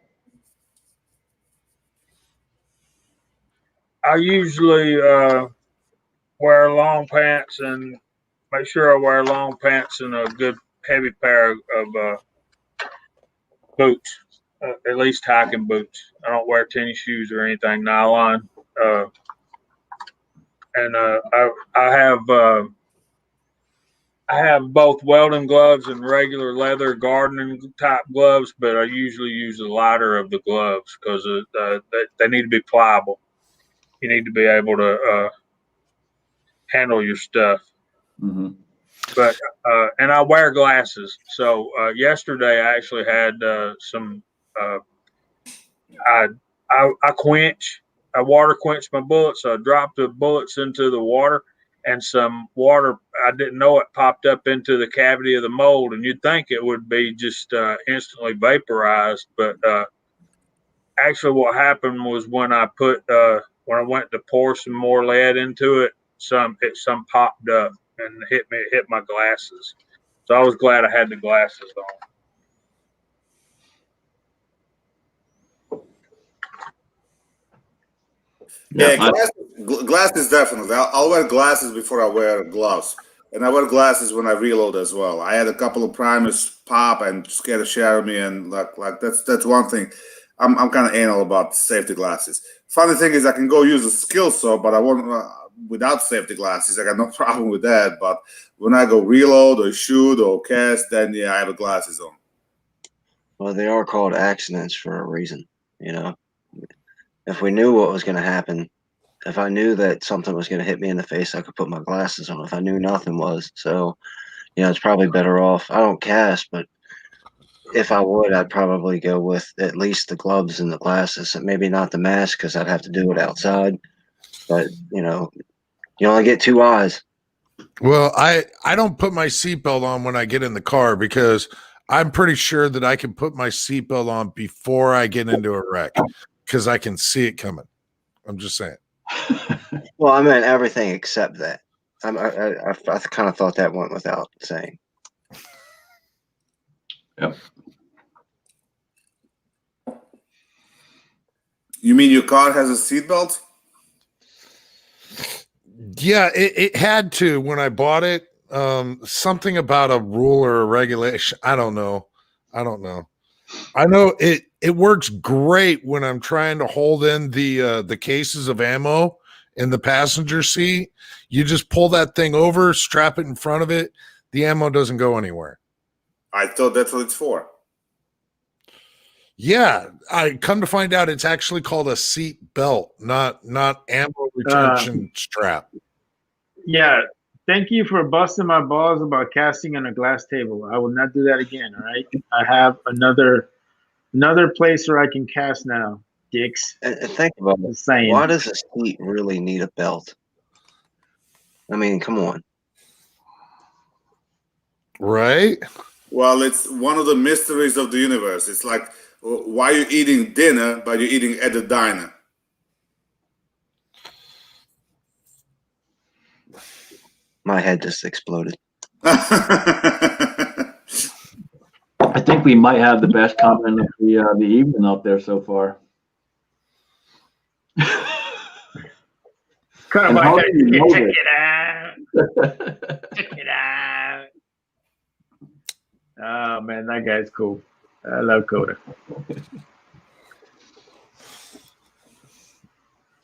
Speaker 6: I usually wear long pants and make sure I wear long pants and a good heavy pair of boots. At least hiking boots. I don't wear tennis shoes or anything nylon. I have both welding gloves and regular leather gardening type gloves, but I usually use the lighter of the gloves because they need to be pliable. You need to be able to handle your stuff.
Speaker 1: Mm-hmm.
Speaker 6: But and I wear glasses. So yesterday I actually had some. I water quenched my bullets. So I dropped the bullets into the water, and some water, I didn't know it, popped up into the cavity of the mold. And you'd think it would be just instantly vaporized, but actually what happened was when I went to pour some more lead into it, some popped up and hit my glasses. So I was glad I had the glasses on.
Speaker 5: Yeah, glasses definitely. I'll wear glasses before I wear gloves, and I wear glasses when I reload as well. I had a couple of primers pop and scared the shit out of me, and like that's one thing. I'm kind of anal about safety glasses. Funny thing is, I can go use a skill saw, but I won't without safety glasses. I got no problem with that. But when I go reload or shoot or cast, then yeah, I have the glasses on.
Speaker 7: Well, they are called accidents for a reason, If we knew what was going to happen, if I knew that something was going to hit me in the face, I could put my glasses on. If I knew nothing was. So, it's probably better off. I don't cast, but if I would, I'd probably go with at least the gloves and the glasses, and maybe not the mask because I'd have to do it outside. But, you only get two eyes.
Speaker 3: Well, I don't put my seatbelt on when I get in the car because I'm pretty sure that I can put my seatbelt on before I get into a wreck because I can see it coming. I'm just saying.
Speaker 7: Well, I meant everything except that. I kind of thought that went without saying.
Speaker 1: Yep.
Speaker 5: You mean your car has a seatbelt?
Speaker 3: Yeah, it had to when I bought it. Something about a rule or a regulation. I don't know. I know it works great when I'm trying to hold in the cases of ammo in the passenger seat. You just pull that thing over, strap it in front of it. The ammo doesn't go anywhere.
Speaker 5: I thought that's what it's for.
Speaker 3: Yeah, I come to find out it's actually called a seat belt, not ammo retention strap.
Speaker 2: Yeah. Thank you for busting my balls about casting on a glass table. I will not do that again. All right. I have another place where I can cast now. Dicks.
Speaker 7: And think about it.
Speaker 2: Just saying.
Speaker 7: Why does a seat really need a belt? I mean, come on.
Speaker 3: Right?
Speaker 5: Well, it's one of the mysteries of the universe. It's like, why are you eating dinner, but you're eating at the diner?
Speaker 7: My head just exploded.
Speaker 1: I think we might have the best comment of the evening out there so far.
Speaker 2: Come
Speaker 1: And
Speaker 2: on,
Speaker 1: how
Speaker 2: check
Speaker 1: do you know
Speaker 2: it
Speaker 1: this?
Speaker 2: out. Check it out. Oh man, that guy's cool. I love Coda.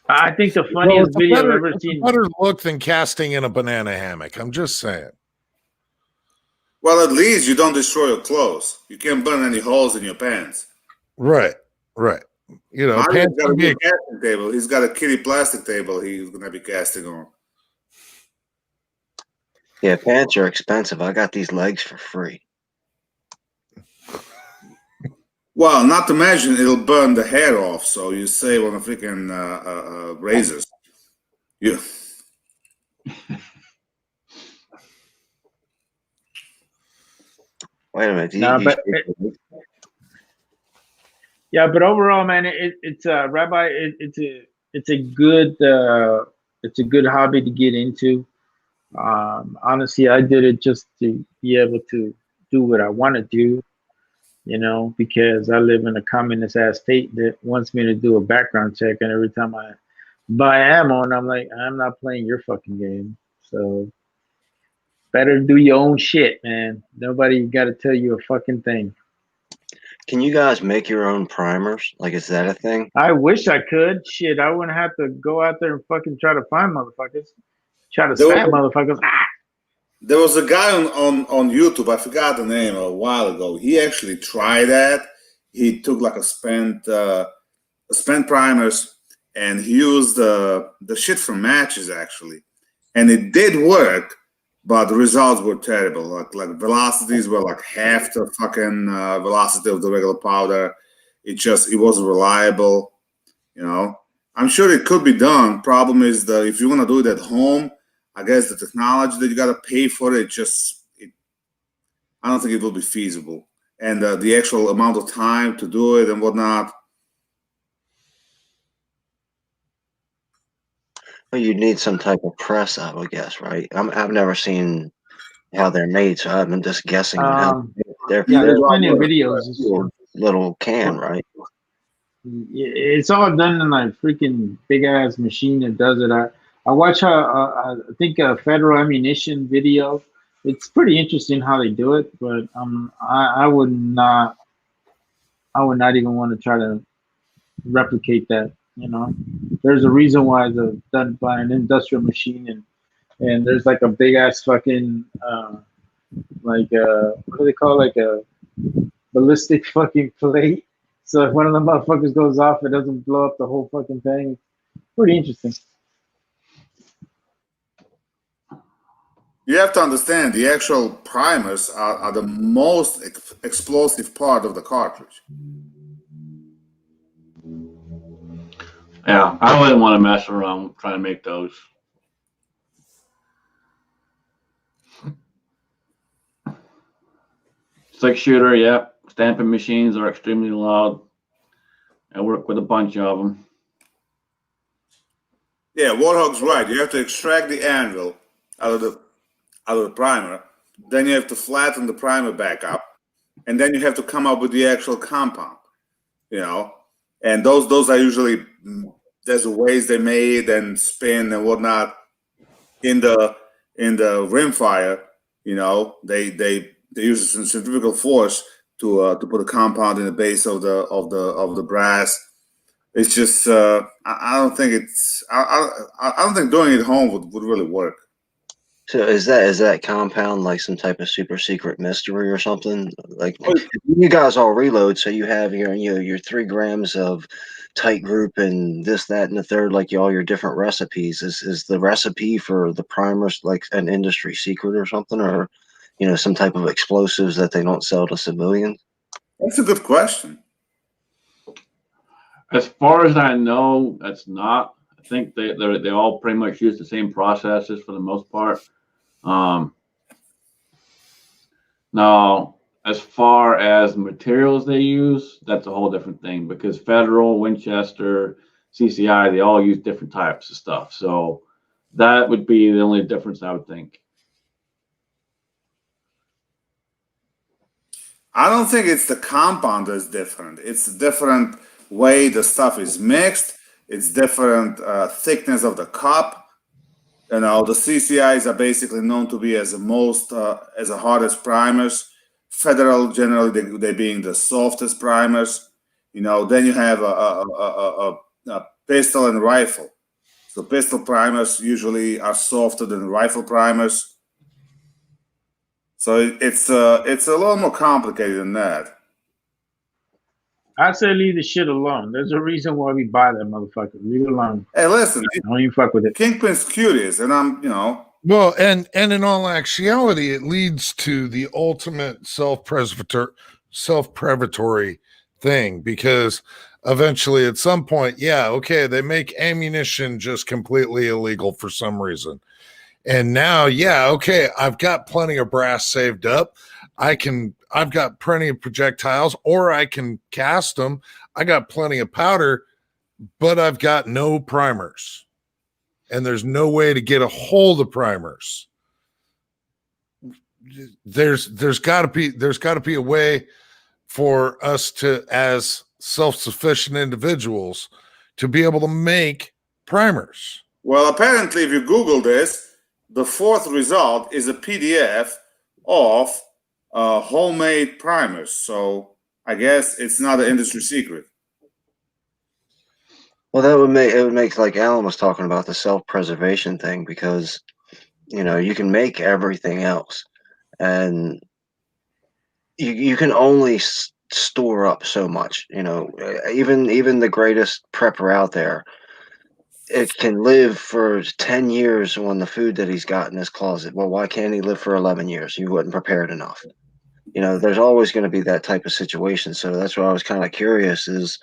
Speaker 2: I think the funniest
Speaker 3: It's a
Speaker 2: video I've
Speaker 3: better-
Speaker 2: ever
Speaker 3: it's a
Speaker 2: seen.
Speaker 3: better look than casting in a banana hammock. I'm just saying.
Speaker 5: Well, at least you don't destroy your clothes. You can't burn any holes in your pants.
Speaker 3: Right. You know,
Speaker 5: Mario's
Speaker 3: pants
Speaker 5: got a
Speaker 3: can be
Speaker 5: new casting table. He's got a kitty plastic table he's going to be casting on.
Speaker 7: Yeah, pants are expensive. I got these legs for free.
Speaker 5: Well, not to mention it'll burn the hair off, so you save on the freaking razors. Yeah.
Speaker 7: Wait a minute.
Speaker 2: Nah, but yeah, but overall, man, it's Rabbi. It's a good hobby to get into. Honestly, I did it just to be able to do what I want to do, you know, because I live in a communist ass state that wants me to do a background check, and every time I buy ammo, and I'm like, I'm not playing your fucking game. So better do your own shit, man. Nobody got to tell you a fucking thing.
Speaker 7: Can you guys make your own primers? Like, is that a thing?
Speaker 2: I wish I could. Shit, I wouldn't have to go out there and fucking try to find motherfuckers. Try to spam motherfuckers.
Speaker 5: There was a guy on YouTube, I forgot the name, a while ago. He actually tried that. He took like a spent primers and he used the shit from matches actually. And it did work, but the results were terrible. Like velocities were like half the fucking velocity of the regular powder. It wasn't reliable, you know. I'm sure it could be done. Problem is that if you want to do it at home, I guess the technology that you got to pay for it, I don't think it will be feasible. And the actual amount of time to do it and whatnot.
Speaker 7: Well, you'd need some type of press, I would guess, right? I've never seen how they're made, so I'm just guessing. They're
Speaker 2: There's plenty of videos.
Speaker 7: Little can, right?
Speaker 2: It's all done in like freaking big ass machine that does it. I watch I think a Federal Ammunition video. It's pretty interesting how they do it, but I would not even want to try to replicate that. You know, there's a reason why it's done by an industrial machine, and there's like a big ass fucking what do they call it? Like a ballistic fucking plate. So if one of the motherfuckers goes off, it doesn't blow up the whole fucking thing. Pretty interesting.
Speaker 5: You have to understand the actual primers are the most explosive part of the cartridge.
Speaker 1: Yeah, I wouldn't want to mess around trying to make those. Six shooter, yeah. Stamping machines are extremely loud. I work with a bunch of them.
Speaker 5: Yeah, Warhog's right. You have to extract the anvil out of the primer. Then you have to flatten the primer back up, and then you have to come up with the actual compound. You know, and those are usually there's ways they made and spin and whatnot. in the rimfire, they use a centrifugal force to put a compound in the base of the brass. It's just I don't think I don't think doing it at home would really work.
Speaker 7: So is that compound like some type of super secret mystery or something? Like you guys all reload, so you have your 3 grams of tight group and this, that, and the third, like all your different recipes. Is the recipe for the primers like an industry secret or something, or some type of explosives that they don't sell to civilians?
Speaker 5: That's a good question.
Speaker 1: As far as I know, that's not. I think they all pretty much use the same processes for the most part. Now, as far as materials they use, that's a whole different thing because Federal, Winchester, CCI, they all use different types of stuff. So that would be the only difference I would think.
Speaker 5: I don't think it's the compound that's different. It's a different way the stuff is mixed. It's different thickness of the cup. The CCIs are basically known to be as the hardest primers. Federal, generally, they being the softest primers. Then you have a pistol and rifle. So pistol primers usually are softer than rifle primers. So it's a little more complicated than that.
Speaker 2: I'd say leave the shit alone. There's a reason why we buy that motherfucker. Leave it alone.
Speaker 5: Hey, listen,
Speaker 2: Don't even fuck with it.
Speaker 5: Kingpin's curious, and I'm.
Speaker 3: Well, and in all actuality, it leads to the ultimate self-prevatory thing, because eventually at some point, they make ammunition just completely illegal for some reason. And now, I've got plenty of brass saved up. I've got plenty of projectiles, or I can cast them. I got plenty of powder, but I've got no primers. And there's no way to get a hold of primers. There's got to be a way for us to, as self-sufficient individuals, to be able to make primers.
Speaker 5: Well, apparently, if you Google this, the fourth result is a PDF of homemade primers. So I guess it's not an industry secret.
Speaker 7: Well, it would make, like Alan was talking about, the self-preservation thing, because you can make everything else, and you can only store up so much. Even the greatest prepper out there, it can live for 10 years on the food that he's got in his closet. Well, why can't he live for 11 years? You wasn't prepared enough. There's always going to be that type of situation. So that's why I was kind of curious is,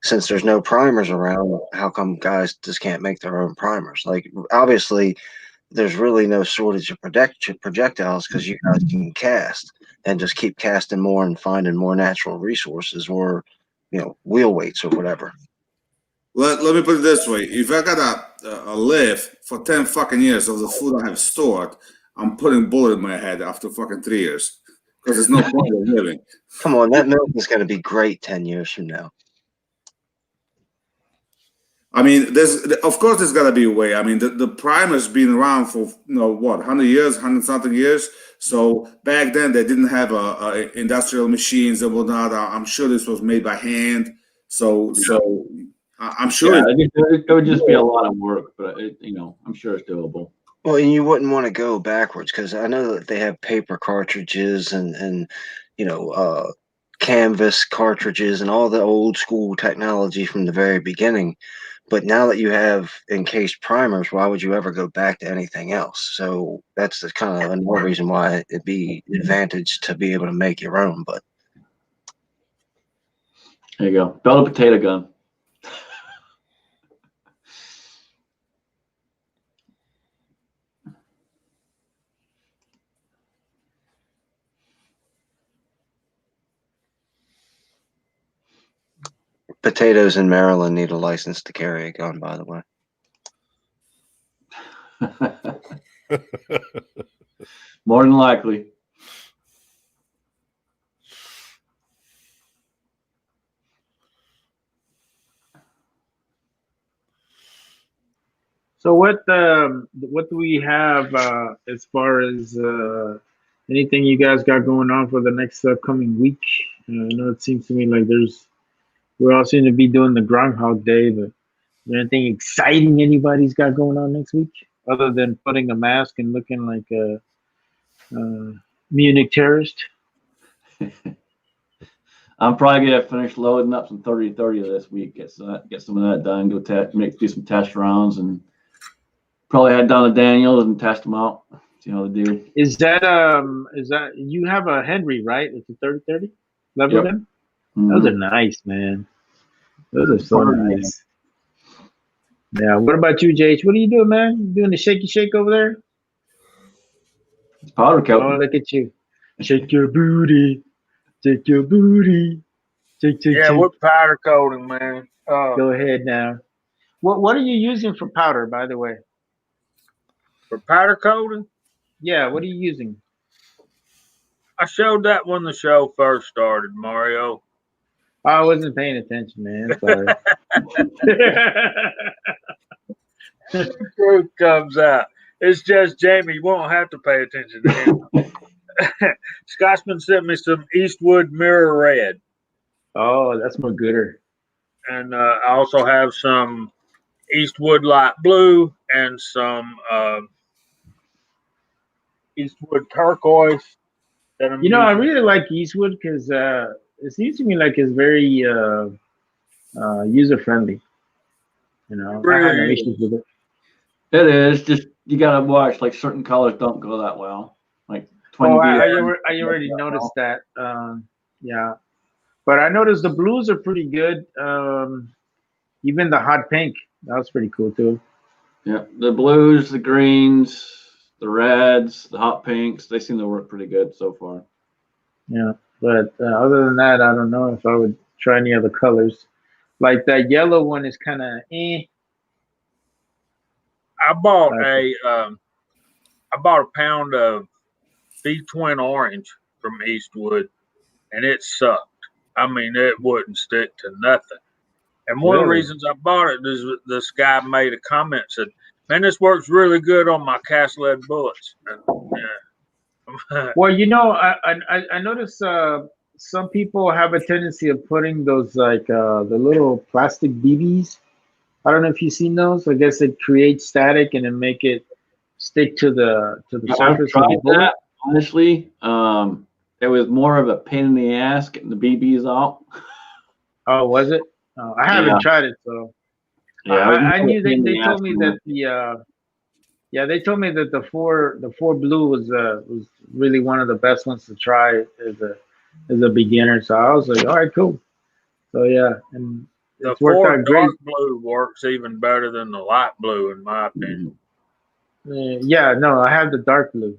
Speaker 7: since there's no primers around, how come guys just can't make their own primers? Like, obviously, there's really no shortage of projectiles because you guys can cast and just keep casting more and finding more natural resources, or wheel weights or whatever.
Speaker 5: Let me put it this way: if I got a live for 10 fucking years of the food I have stored, I'm putting a bullet in my head after fucking 3 years, because there's no point in living.
Speaker 7: Come on, that milk is going to be great 10 years from now.
Speaker 5: I mean, of course there's got to be a way. I mean, the primer's been around for 100 years, 100-something years. So back then they didn't have industrial machines and whatnot. I'm sure this was made by hand. So I'm sure
Speaker 1: it would just be a lot of work, but I'm sure it's doable.
Speaker 7: Well, and you wouldn't want to go backwards, because I know that they have paper cartridges and canvas cartridges and all the old school technology from the very beginning. But now that you have encased primers, why would you ever go back to anything else? So that's the kind of another reason why it'd be advantage to be able to make your own. But
Speaker 1: there you go. Build a potato gun.
Speaker 7: potatoes in Maryland need a license to carry a gun, by the way.
Speaker 1: More than likely.
Speaker 2: So what do we have as far as anything you guys got going on for the next upcoming week? I know it seems to me like we all seem to be doing the Groundhog Day, but is there anything exciting anybody's got going on next week other than putting a mask and looking like a Munich terrorist?
Speaker 1: I'm probably gonna finish loading up some 30-30 this week. Get some of that done. Go do some test rounds, and probably head down to Daniels and test them out. See how they do.
Speaker 2: Is that you have a Henry, right? It's a 30-30 level
Speaker 1: Yep.
Speaker 2: gun?
Speaker 1: Mhm.
Speaker 2: Those are nice, man. Those are so nice. Yeah. What about you, JH? What are you doing, man? You doing the shaky shake over there?
Speaker 1: It's powder
Speaker 2: Oh,
Speaker 1: coating.
Speaker 2: look at you. Shake your booty. Shake your booty. Shake, shake,
Speaker 6: Yeah,
Speaker 2: shake.
Speaker 6: we're powder coating, man.
Speaker 2: Go ahead now. What are you using for powder, by the way?
Speaker 6: For powder coating,
Speaker 2: Yeah, what are you using?
Speaker 6: I showed that when the show first started, Mario.
Speaker 2: I wasn't paying attention, man. Sorry.
Speaker 6: The truth comes out. It's just Jamie. You won't have to pay attention to him. Scotsman sent me some Eastwood Mirror Red.
Speaker 2: Oh, that's more gooder.
Speaker 6: And I also have some Eastwood Light Blue and some Eastwood Turquoise. That I'm
Speaker 2: You know, I
Speaker 6: using.
Speaker 2: really like Eastwood because it seems to me like it's very user friendly. You know, I have no
Speaker 6: Really
Speaker 2: issues with it.
Speaker 1: It is just you gotta watch. Like certain colors don't go that well. Like twin
Speaker 2: Oh,
Speaker 1: VN.
Speaker 2: I already noticed that. Yeah, but I noticed the blues are pretty good. Even the hot pink, that was pretty cool too.
Speaker 1: Yeah, the blues, the greens, the reds, the hot pinks. They seem to work pretty good so far.
Speaker 2: Yeah, but other than that, I don't know if I would try any other colors. Like that yellow one is kind of eh.
Speaker 6: I bought a pound of B-twin orange from Eastwood, and it sucked. I mean, it wouldn't stick to nothing. And one of the
Speaker 2: Really?
Speaker 6: reasons I bought it is this guy made a comment, said, "Man, this works really good on my cast lead bullets." And, yeah.
Speaker 2: Well, you know, I noticed some people have a tendency of putting those like the little plastic BBs. I don't know if you've seen those. I guess it creates static and then make it stick to the
Speaker 1: I've
Speaker 2: surface of
Speaker 1: tried
Speaker 2: the bullet.
Speaker 1: that. Honestly, it was more of a pain in the ass getting the BBs out.
Speaker 2: Oh, was it? I haven't tried it, so
Speaker 1: Yeah, it was
Speaker 2: I
Speaker 1: more
Speaker 2: knew
Speaker 1: of a pain in
Speaker 2: they
Speaker 1: the
Speaker 2: told
Speaker 1: ass
Speaker 2: me
Speaker 1: than
Speaker 2: that they told me that the four blue was really one of the best ones to try as a beginner. So I was like, all right, cool. So yeah, and
Speaker 6: The
Speaker 2: it's worked
Speaker 6: 4
Speaker 2: out great.
Speaker 6: dark blue works even better than the light blue, in my opinion.
Speaker 2: Yeah, no, I have the dark blue.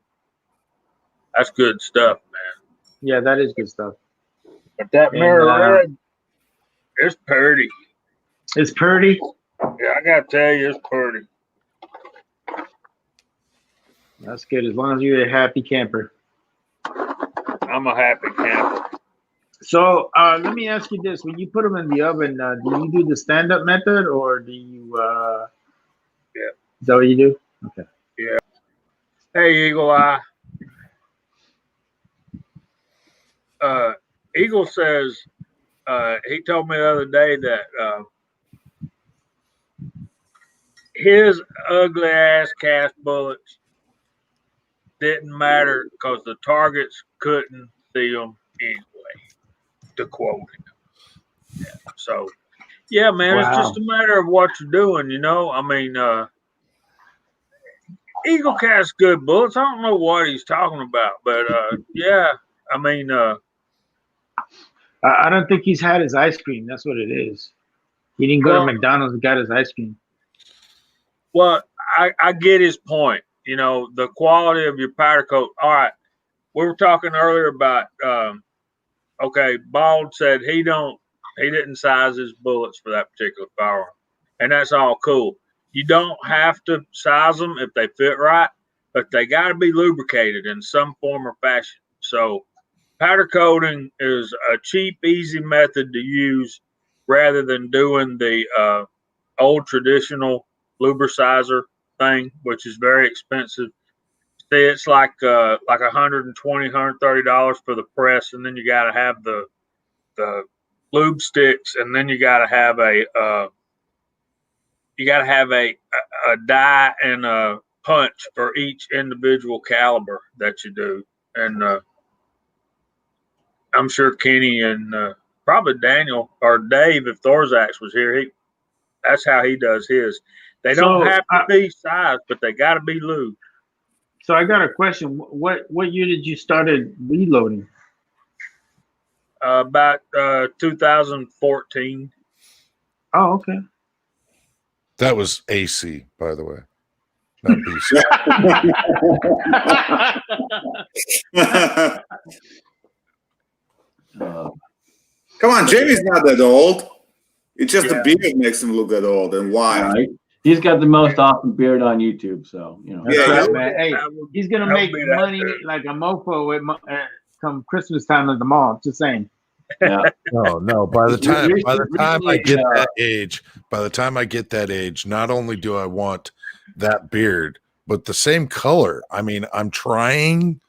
Speaker 6: That's good stuff, man.
Speaker 2: Yeah, that is good stuff.
Speaker 6: But that
Speaker 2: And,
Speaker 6: mirror red, it's pretty.
Speaker 2: It's pretty.
Speaker 6: Yeah, I gotta tell you, it's pretty.
Speaker 2: That's good as long as you're a happy camper.
Speaker 6: I'm a happy camper.
Speaker 2: So let me ask you this: when you put them in the oven, do you do the stand-up method or do you?
Speaker 6: Yeah.
Speaker 2: Is that what you do? Okay.
Speaker 6: Yeah. Hey, Eagle Eye. Eagle says he told me the other day that his ugly ass cast bullets didn't matter because the targets couldn't see them anyway. To quote him. Yeah. So, yeah, man, It's just a matter of what you're doing. You know, I mean, Eagle casts good bullets. I don't know what he's talking about, but yeah, I mean,
Speaker 2: I don't think he's had his ice cream. That's what it is. He didn't go to McDonald's and got his ice cream.
Speaker 6: Well, I get his point. You know, the quality of your powder coat. All right, we were talking earlier about. Okay, Bald said he didn't size his bullets for that particular firearm, and that's all cool. You don't have to size them if they fit right, but they got to be lubricated in some form or fashion. So, powder coating is a cheap, easy method to use rather than doing the old traditional lubricizer thing, which is very expensive. See, it's like $120, $130 for the press, and then you got to have the lube sticks, and then you got to have a die and a punch for each individual caliber that you do. And I'm sure Kenny and probably Daniel or Dave, if Thorzax was here, that's how he does his. They don't have to be sized, but they got to be lube.
Speaker 2: So I got a question. What year did you started reloading?
Speaker 6: About 2014.
Speaker 2: Oh, okay.
Speaker 3: That was AC, by the way. Not BC.
Speaker 5: Come on, Jamie's not that old. It's just the beard makes him look that old. And why?
Speaker 1: Right. He's got the most awesome beard on YouTube, so you know.
Speaker 2: That's right, man. Hey, he's gonna make money like a mofo come Christmas time at the mall. Just saying.
Speaker 1: Yeah.
Speaker 3: No. By the time I get that age, not only do I want that beard, but the same color. I mean, I'm trying.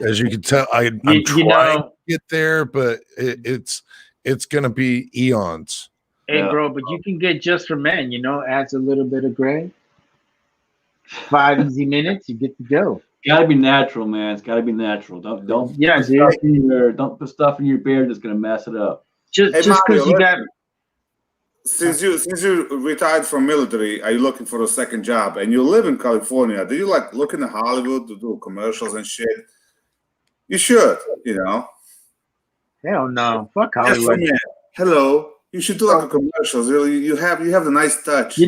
Speaker 3: As you can tell, I'm trying to get there, but it's gonna be eons.
Speaker 2: Hey, bro, but you can get just for men. Adds a little bit of gray. 5 easy minutes, you get to go.
Speaker 1: Got to be natural, man. It's got to be natural. Don't put stuff in your beard that's gonna mess it up.
Speaker 2: Just because you got.
Speaker 5: Since you retired from military, are you looking for a second job? And you live in California. Do you like looking at Hollywood to do commercials and shit? You should,
Speaker 2: Hell no, fuck Hollywood.
Speaker 5: Yes, hello, you should do like a commercials. Really, you have the nice touch.
Speaker 2: I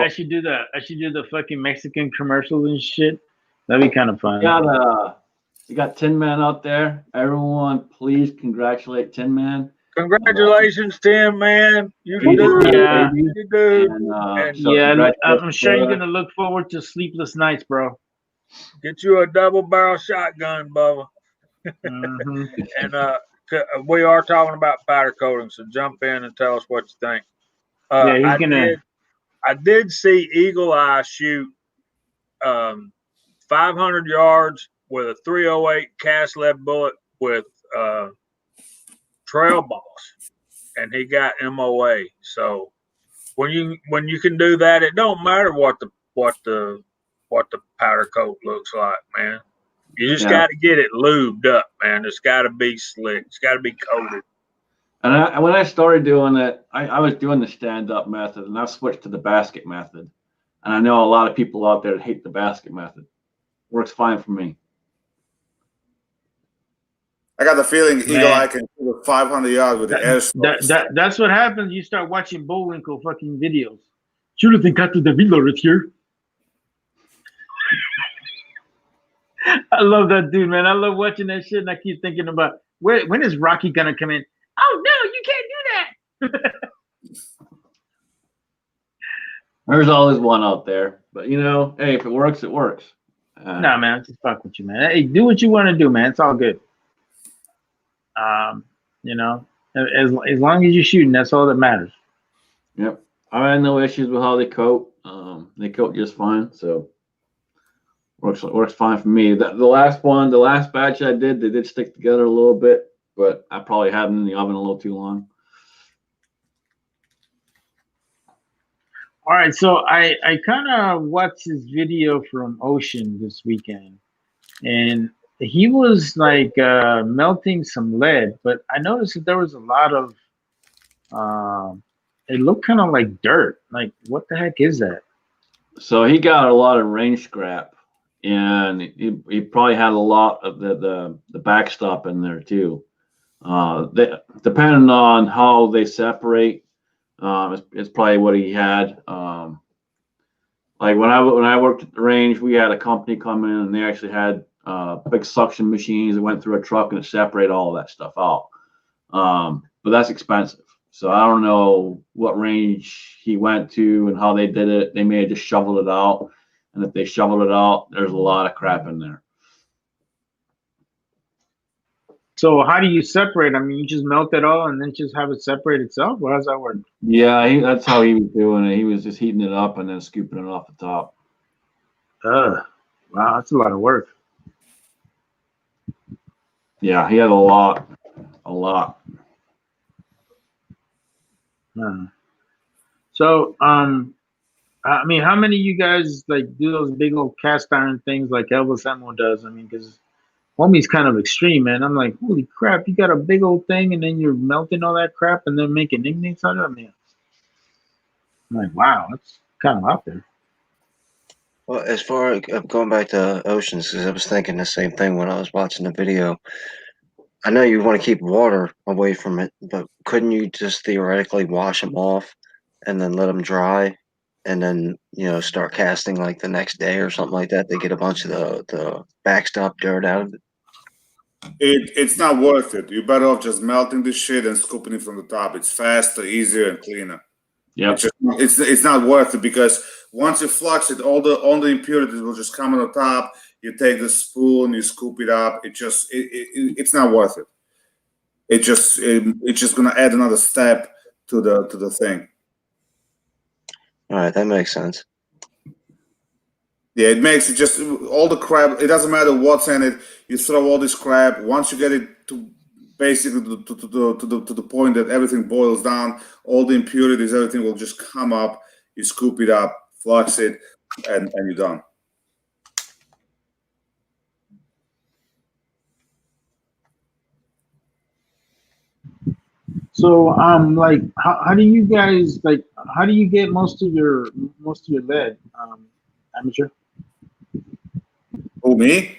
Speaker 2: should do the fucking Mexican commercials and shit. That'd be kind of fun.
Speaker 1: You got Tin Man out there. Everyone, please congratulate Tin Man.
Speaker 6: Congratulations, Tim, man. You can do it.
Speaker 2: Yeah.
Speaker 6: You can do it.
Speaker 2: I'm sure you're going to look forward to sleepless nights, bro.
Speaker 6: Get you a double barrel shotgun, Bubba.
Speaker 2: Mm-hmm.
Speaker 6: And we are talking about powder coating, so jump in and tell us what you think. I did see Eagle Eye shoot 500 yards with a 308 cast lead bullet with trail balls, and he got MOA. So when you can do that, it don't matter what the powder coat looks like, man. You just got to get it lubed up, man. It's got to be slick. It's got to be coated.
Speaker 1: And when I started doing it, I was doing the stand-up method, and I switched to the basket method. And I know a lot of people out there that hate the basket method. Works fine for me.
Speaker 5: I got the feeling Eagle Eye can do 500 yards with the air.
Speaker 2: That's what happens. You start watching Bullwinkle fucking videos. Should have got to the Freeloaders here. I love that dude, man. I love watching that shit, and I keep thinking about when is Rocky gonna come in? Oh no, you can't do that.
Speaker 1: There's always one out there, but hey, if it works, it works.
Speaker 2: Nah, man, just fuck with you, man. Hey, do what you want to do, man. It's all good. As long as you're shooting, that's all that matters.
Speaker 1: Yep, I had no issues with how they coat. They coat just fine, so. Works fine for me. The last batch I did, they did stick together a little bit, but I probably had them in the oven a little too long.
Speaker 2: All right, so I kind of watched this video from Ocean this weekend, and he was like melting some lead, but I noticed that there was a lot of, it looked kind of like dirt. Like, what the heck is that?
Speaker 1: So he got a lot of range scrap. And he probably had a lot of the backstop in there too. Depending on how they separate, it's probably what he had. Like when I worked at the range, we had a company come in and they actually had big suction machines that went through a truck and it separated all of that stuff out. But that's expensive. So I don't know what range he went to and how they did it. They may have just shoveled it out. And if they shoveled it out, there's a lot of crap in there.
Speaker 2: So how do you separate? I mean, you just melt it all and then just have it separate itself? Or how does that work?
Speaker 1: Yeah, that's how he was doing it. He was just heating it up and then scooping it off the top.
Speaker 2: Wow, that's a lot of work.
Speaker 1: Yeah, he had a lot.
Speaker 2: So, I mean, how many of you guys like do those big old cast iron things like Elvis Emo does? I mean, because homie's kind of extreme, man. I'm like, holy crap, you got a big old thing and then you're melting all that crap and then making inmates out of it? I mean, I'm like, wow, that's kind of out there.
Speaker 7: Well, as far as going back to oceans, because I was thinking the same thing when I was watching the video. I know you want to keep water away from it, but couldn't you just theoretically wash them off and then let them dry, and then start casting like the next day or something like that? They get a bunch of the backstop dirt out of it.
Speaker 5: It's not worth it. You're better off just melting the shit and scooping it from the top. It's faster, easier, and cleaner.
Speaker 1: Yeah,
Speaker 5: It's not worth it, because once you flux it, all the impurities will just come on the top. You take the spoon, you scoop it up. It's not worth it. It's just gonna add another step to the thing.
Speaker 7: All right, that makes sense.
Speaker 5: Yeah, it makes it just all the crap. It doesn't matter what's in it. You throw all this crap. Once you get it to basically to the point that everything boils down, all the impurities, everything will just come up. You scoop it up, flux it, and you're done.
Speaker 2: So, like, how do you guys how do you get most of your lead, amateur?
Speaker 5: Who, me?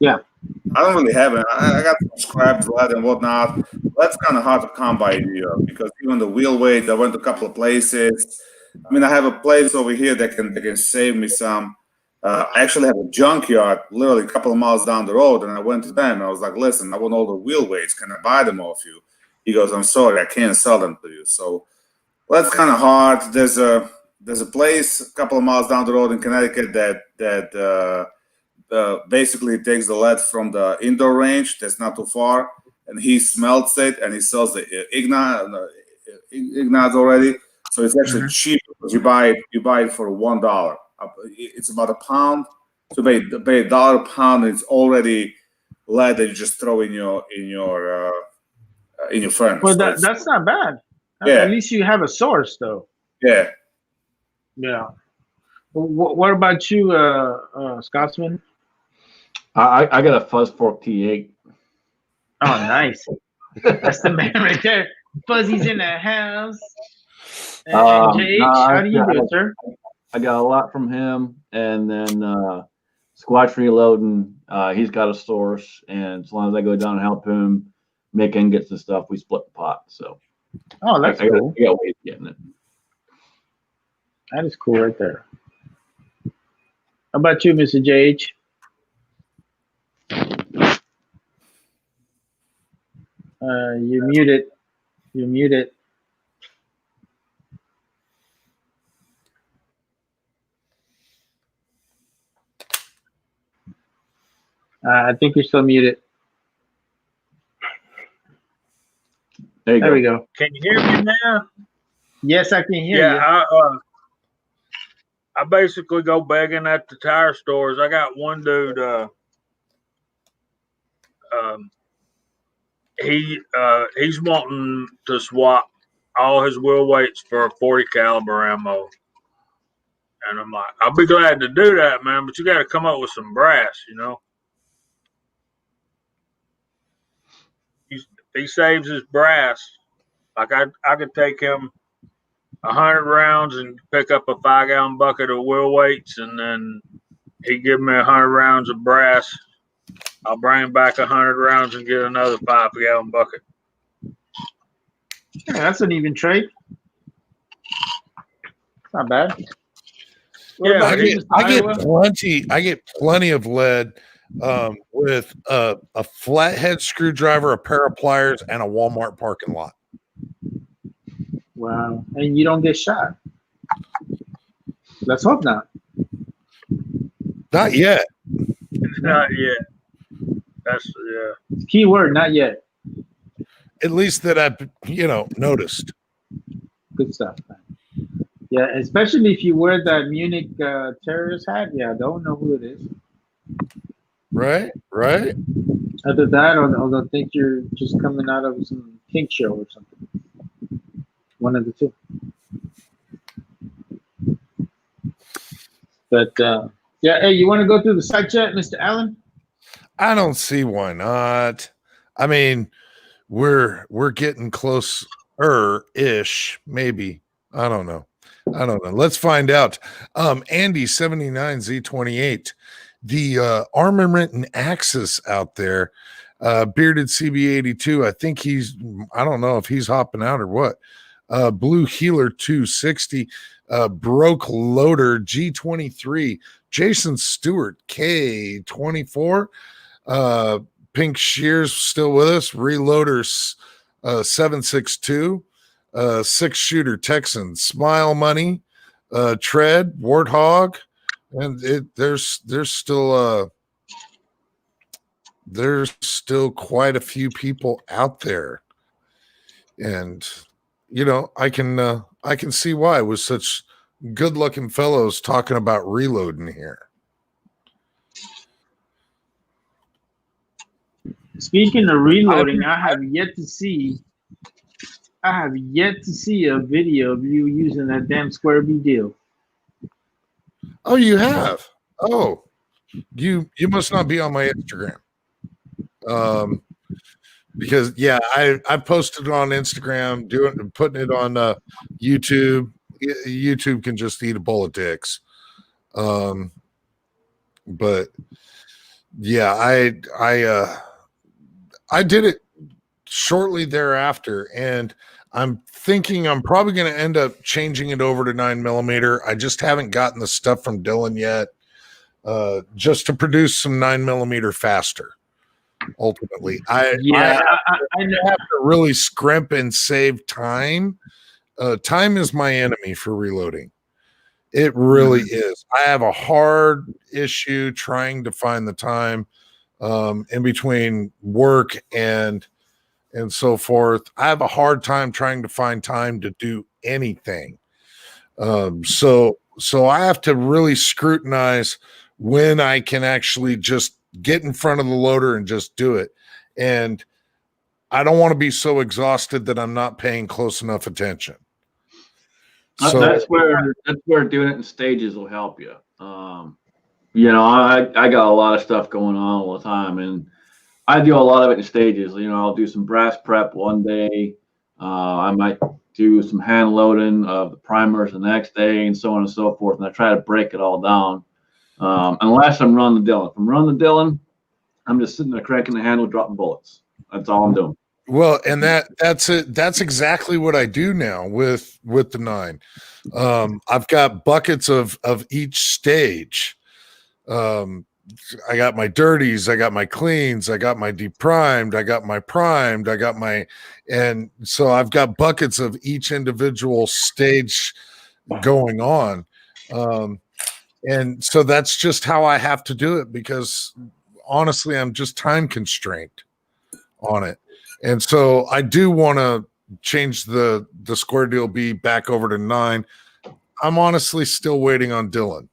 Speaker 2: Yeah.
Speaker 5: I don't really have it. I got some scraps, lead, and whatnot. That's kind of hard to come by in New York, because even the wheel weight, I went to a couple of places. I mean, I have a place over here that can save me some. I actually have a junkyard literally a couple of miles down the road, and I went to them and I was like, listen, I want all the wheel weights. Can I buy them off you? He goes, I'm sorry, I can't sell them to you. So that's kind of hard. There's a place a couple of miles down the road in Connecticut that basically takes the lead from the indoor range that's not too far, and he smelts it and he sells the ignat already. So it's actually cheap, because you buy it for $1. It's about a pound. So pay $1 a pound, and it's already lead that you just throw in your furnace.
Speaker 2: Well, that's not bad.
Speaker 5: Yeah.
Speaker 2: At least you have a source, though.
Speaker 5: Yeah.
Speaker 2: Yeah. What about you, Scotsman?
Speaker 1: I got a Fuzz Fork T8.
Speaker 2: Oh, nice. That's the man right there. Fuzzy's in the house. And JH, how do you do it, sir?
Speaker 1: I got a lot from him, and then Squatch Reloading. He's got a source, and as long as I go down and help him make and get the stuff, we split the pot. So,
Speaker 2: oh, that's cool.
Speaker 1: I got ways of getting it.
Speaker 2: That is cool right there. How about you, Mr. JH? You're muted. You're muted. I think you're still muted.
Speaker 1: There
Speaker 2: we go.
Speaker 6: Can you hear me now?
Speaker 2: Yes, I can hear you.
Speaker 6: I basically go begging at the tire stores. I got one dude. He's wanting to swap all his wheel weights for 40 caliber ammo, and I'm like, I'll be glad to do that, man. But you got to come up with some brass, you know. He saves his brass. Like I could take him 100 rounds and pick up a 5-gallon bucket of wheel weights, and then he give me 100 rounds of brass. I'll bring back 100 rounds and get another 5-gallon bucket.
Speaker 2: Yeah, that's an even trade. It's not bad.
Speaker 6: Yeah,
Speaker 3: I get plenty of lead with a flathead screwdriver, a pair of pliers, and a Walmart parking lot.
Speaker 2: Wow. And you don't get shot. Let's hope not.
Speaker 3: Not yet.
Speaker 6: Not yet. That's
Speaker 2: Keyword, not yet.
Speaker 3: At least that I've noticed.
Speaker 2: Good stuff, man. Yeah, especially if you wear that Munich terrorist hat. Yeah, don't know who it is.
Speaker 3: Right.
Speaker 2: Either that, or they'll think you're just coming out of some kink show or something. One of the two. But yeah, hey, you want to go through the side chat, Mr. Allen?
Speaker 3: I don't see why not. I mean, we're getting close-ish, maybe. I don't know. Let's find out. Andy 79Z28, the Armament and Axis out there, bearded CB82. I think I don't know if he's hopping out or what. Blue Healer 260, Broke Loader G23, Jason Stewart K24, Pink Shears still with us, Reloaders 762, Six Shooter Texan, Smile Money, Tread, Warthog, and there's still quite a few people out there, and I can see why, with such good-looking fellows talking about reloading here.
Speaker 2: Speaking of reloading, I have yet to see a video of you using that damn Square B deal.
Speaker 3: Oh, you have? Oh, you must not be on my Instagram. Because I posted it on Instagram, putting it on YouTube. YouTube can just eat a bowl of dicks. But yeah, I did it shortly thereafter, and I'm thinking I'm probably going to end up changing it over to 9mm. I just haven't gotten the stuff from Dylan yet, just to produce some 9mm faster. Ultimately, I have to really scrimp and save time. Time is my enemy for reloading. It really is. I have a hard issue trying to find the time in between work and so forth. I have a hard time trying to find time to do anything. So I have to really scrutinize when I can actually just get in front of the loader and just do it. And I don't want to be so exhausted that I'm not paying close enough attention. So
Speaker 1: that's where doing it in stages will help you. I got a lot of stuff going on all the time, and I do a lot of it in stages. I'll do some brass prep one day. I might do some hand loading of the primers the next day, and so on and so forth. And I try to break it all down. Unless I'm running the Dillon. If I'm running the Dillon, I'm just sitting there cranking the handle, dropping bullets. That's all I'm doing.
Speaker 3: Well, and that's it. That's exactly what I do now with the 9. I've got buckets of each stage. I got my dirties, I got my cleans, I got my deprimed, I got my primed, and so I've got buckets of each individual stage going on. And so that's just how I have to do it, because honestly, I'm just time constrained on it. And so I do want to change the Square Deal B back over to 9. I'm honestly still waiting on Dylan.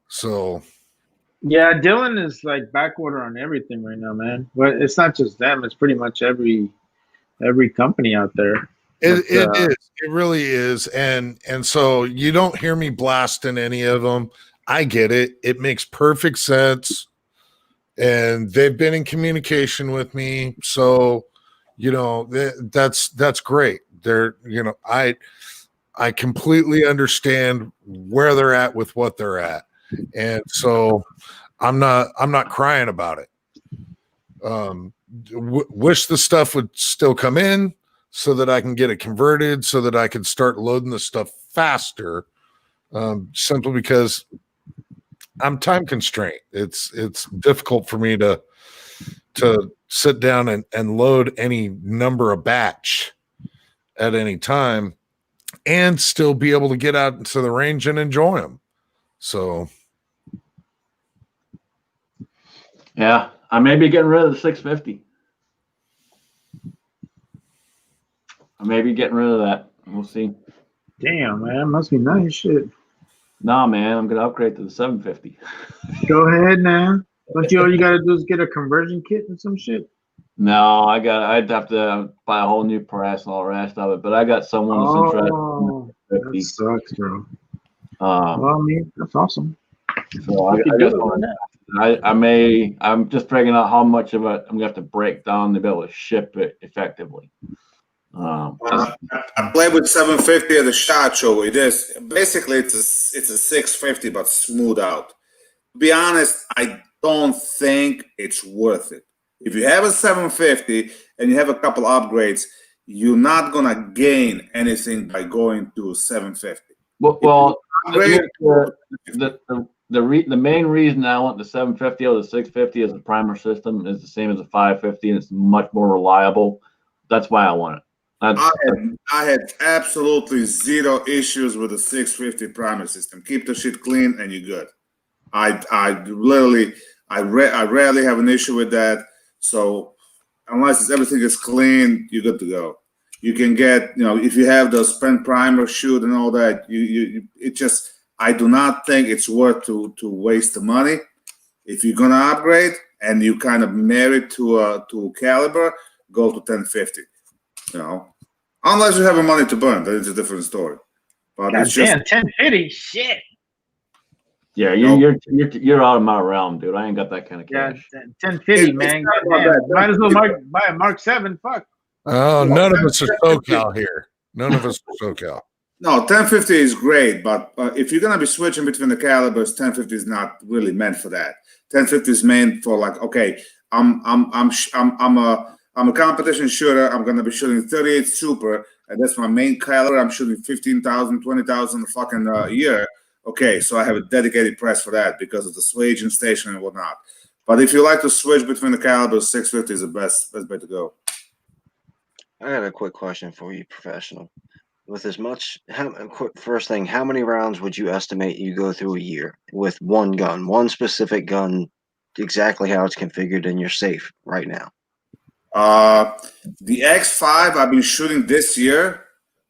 Speaker 3: So
Speaker 2: yeah, Dylan is like back order on everything right now, man. But it's not just them; it's pretty much every company out there.
Speaker 3: It is. It really is. And so you don't hear me blasting any of them. I get it. It makes perfect sense. And they've been in communication with me. So, that's great. They're, I completely understand where they're at with what they're at. And so I'm not crying about it. Wish the stuff would still come in so that I can get it converted, so that I can start loading the stuff faster, simply because I'm time constrained. It's difficult for me to sit down and load any number of batch at any time and still be able to get out into the range and enjoy them. So
Speaker 1: Yeah, I may be getting rid of the 650. I may be getting rid of that. We'll see.
Speaker 2: Damn, man, must be nice shit.
Speaker 1: Nah, man, I'm gonna upgrade to the 750.
Speaker 2: Go ahead now. Don't you all you gotta do is get a conversion kit and some shit?
Speaker 1: No, I'd have to buy a whole new press and all the rest of it. But I got someone that's interested
Speaker 2: Oh,
Speaker 1: in
Speaker 2: that
Speaker 1: 50.
Speaker 2: sucks, bro.
Speaker 1: Um,
Speaker 2: Well, I mean, that's awesome.
Speaker 1: so I
Speaker 2: You can
Speaker 1: got
Speaker 2: do it, why
Speaker 1: someone. I'm just figuring out how much of it I'm gonna have to break down to be able to ship it effectively.
Speaker 5: I played with 750 at the shot show. It is basically it's a 650 but smooth out. To be honest, I don't think it's worth it. If you have a 750 and you have a couple upgrades, you're not gonna gain anything by going to 750.
Speaker 1: Well,
Speaker 5: Upgrade,
Speaker 1: the main reason I want the 750 or the 650 as a primer system is the same as the 550, and it's much more reliable. That's why I want it.
Speaker 5: I had absolutely zero issues with the 650 primer system. Keep the shit clean and you're good. I rarely have an issue with that. So unless everything is clean, you're good to go. You can get, if you have the spent primer shoot and all that, I do not think it's worth to waste the money. If you're gonna upgrade and you kind of married to caliber, go to 1050. Unless you have the money to burn, that is a different story. But
Speaker 2: God
Speaker 5: it's just
Speaker 2: damn, 1050, shit.
Speaker 1: Yeah, you're out of my realm, dude. I ain't got that kind of cash.
Speaker 2: Yeah, 1050, man. Might as well buy a Mark 7. Fuck.
Speaker 3: Oh, none of us are SoCal here. None of us are SoCal.
Speaker 5: No, 1050 is great, but if you're gonna be switching between the calibers, 1050 is not really meant for that. 1050 is meant for like, okay, I'm a competition shooter. I'm gonna be shooting 38 super, and that's my main caliber. I'm shooting 15,000, 20,000 fucking a year. Okay, so I have a dedicated press for that because of the swaging station and whatnot. But if you like to switch between the calibers, 650 is the best way to go.
Speaker 7: I got a quick question for you, professional. With as much, first thing, how many rounds would you estimate you go through a year with one gun, one specific gun, exactly how it's configured in your safe right now?
Speaker 5: The X5 I've been shooting this year,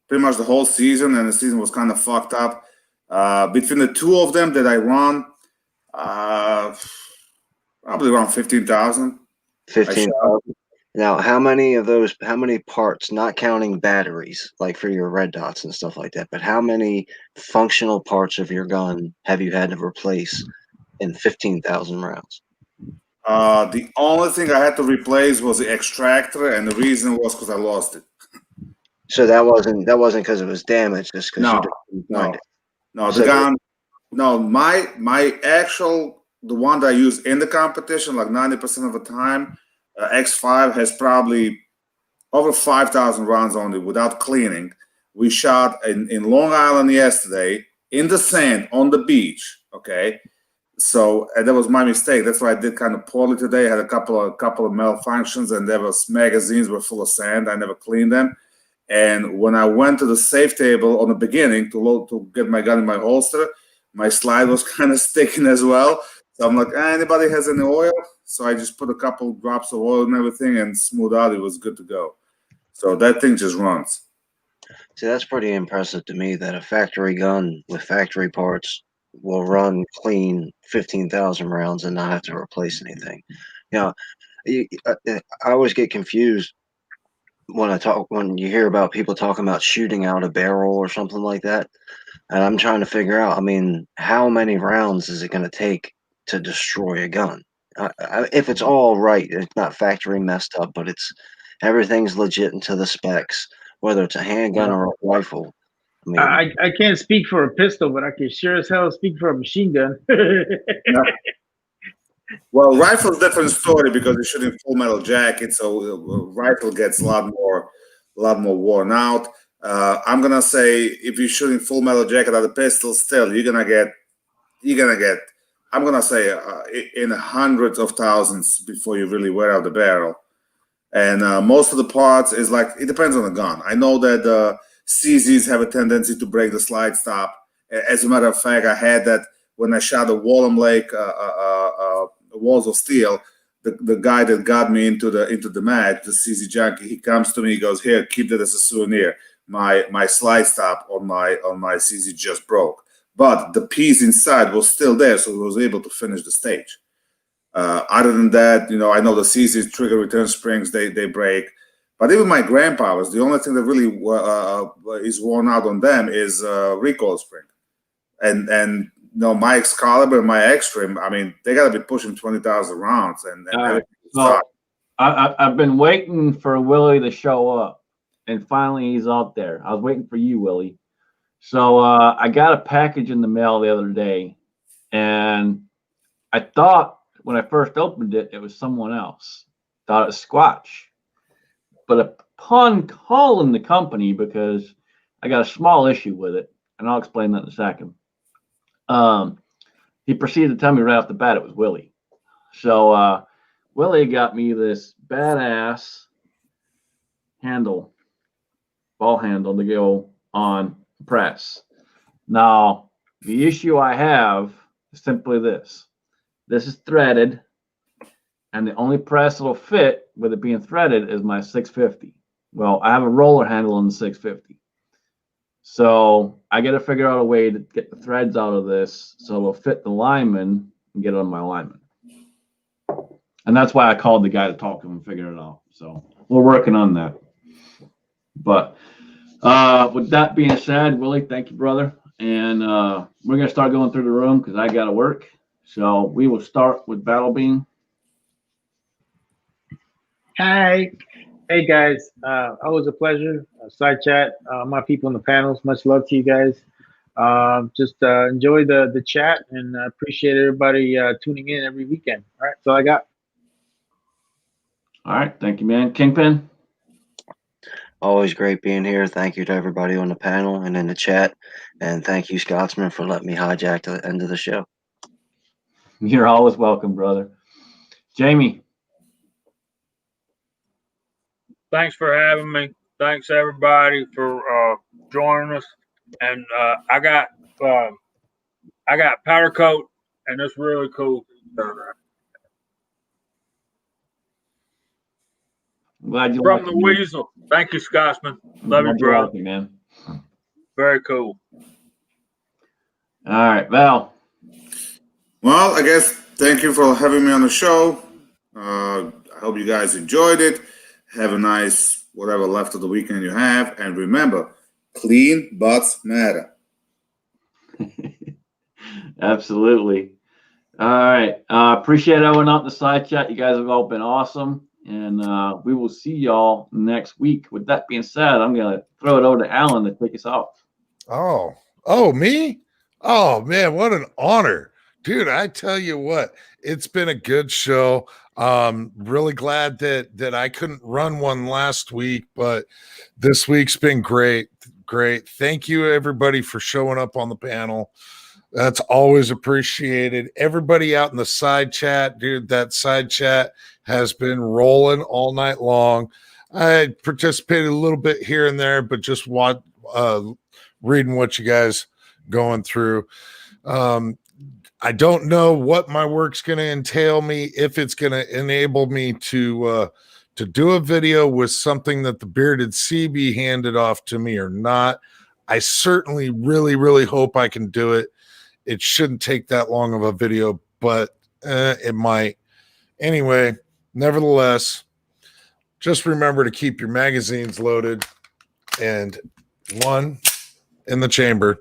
Speaker 5: pretty much the whole season, and the season was kind of fucked up. Between the two of them that I run, probably around 15,000.
Speaker 7: 15,000. Now, how many parts, not counting batteries, like for your red dots and stuff like that, but how many functional parts of your gun have you had to replace in 15,000 rounds?
Speaker 5: The only thing I had to replace was the extractor, and the reason was because I lost it.
Speaker 7: So that wasn't because it was damaged, just because you didn't find it.
Speaker 5: No, the gun. No, my actual, the one that I use in the competition, like 90% of the time, X5 has probably over 5,000 rounds on it without cleaning. We shot in Long Island yesterday in the sand on the beach. Okay, so that was my mistake. That's why I did kind of poorly today. I had a couple of malfunctions, and there was magazines were full of sand. I never cleaned them. And when I went to the safe table on the beginning to get my gun in my holster, my slide was kind of sticking as well. So I'm like, anybody has any oil? So I just put a couple drops of oil and everything and smooth out. It was good to go. So that thing just runs.
Speaker 7: See, that's pretty impressive to me that a factory gun with factory parts will run clean 15,000 rounds and not have to replace anything. I always get confused when you hear about people talking about shooting out a barrel or something like that. And I'm trying to figure out, how many rounds is it going to take to destroy a gun? If it's all right, it's not factory messed up, but everything's legit into the specs, whether it's a handgun or a rifle.
Speaker 2: I can't speak for a pistol, but I can sure as hell speak for a machine gun.
Speaker 5: Yeah. Well, rifle's a different story because you're shooting full metal jacket, so rifle gets a lot more worn out. I'm gonna say if you're shooting full metal jacket out of pistol, still you're gonna get. I'm gonna say in hundreds of thousands before you really wear out the barrel. And most of the parts is like it depends on the gun. I know that CZs have a tendency to break the slide stop. As a matter of fact, I had that when I shot the Wallem Lake Walls of Steel. the guy that got me into the match, the CZ Junkie, he comes to me, he goes, "Here, keep that as a souvenir. My slide stop on my CZ just broke, but the piece inside was still there, so he was able to finish the stage." Other than that, I know the CZ trigger return springs, they break, but even my grandpa's, the only thing that really is worn out on them is recoil spring, and my Excalibur, my Extreme, I mean, they got to be pushing 20,000 rounds, and
Speaker 1: so I've been waiting for Willie to show up, and finally he's out there. I was waiting for you, Willie. So I got a package in the mail the other day, and I thought when I first opened it, it was someone else. Thought it was Squatch. But upon calling the company, because I got a small issue with it, and I'll explain that in a second, he proceeded to tell me right off the bat it was Willie. So Willie got me this badass ball handle to go on the press. Now, the issue I have is simply this. This is threaded, and the only press that'll fit with it being threaded is my 650. Well, I have a roller handle on the 650. So I got to figure out a way to get the threads out of this so it'll fit the lineman and get it on my lineman. And that's why I called the guy to talk to him and figure it out. So we're working on that. But with that being said, Willie, thank you, brother. And we're going to start going through the room because I got to work. So we will start with Battle Beam.
Speaker 2: Hi. Hey, guys. Always a pleasure. Side chat. My people in the panels, much love to you guys. Just enjoy the chat, and I appreciate everybody tuning in every weekend. All right, that's all I got.
Speaker 1: All right. Thank you, man. Kingpin.
Speaker 7: Always great being here. Thank you to everybody on the panel and in the chat. And thank you, Scotsman, for letting me hijack the end of the show.
Speaker 1: You're always welcome, brother. Jamie.
Speaker 6: Thanks for having me. Thanks everybody for joining us. And I got powder coat, and it's really cool.
Speaker 1: I'm glad you
Speaker 6: From
Speaker 1: liked
Speaker 6: the
Speaker 1: me.
Speaker 6: Weasel. Thank you, Scotsman. Love you,
Speaker 1: Glad
Speaker 6: bro.
Speaker 1: liked me, man.
Speaker 6: Very cool.
Speaker 1: All right, Val.
Speaker 5: Well, I guess thank you for having me on the show. I hope you guys enjoyed it. Have a nice whatever left of the weekend you have. And remember, clean butts matter.
Speaker 1: Absolutely. All right. Appreciate everyone out in the side chat. You guys have all been awesome. And we will see y'all next week. With that being said, I'm going to throw it over to Alan to take us off.
Speaker 3: Oh, me? Oh, man, what an honor. Dude, I tell you what, it's been a good show. Really glad that I couldn't run one last week, but this week's been great. Great. Thank you, everybody, for showing up on the panel. That's always appreciated. Everybody out in the side chat, dude, that side chat has been rolling all night long. I participated a little bit here and there, but just reading what you guys going through. I don't know what my work's going to entail me, if it's going to enable me to do a video with something that the Bearded CB handed off to me or not. I certainly really, really hope I can do it. It shouldn't take that long of a video, but it might. Anyway, nevertheless, just remember to keep your magazines loaded and one in the chamber.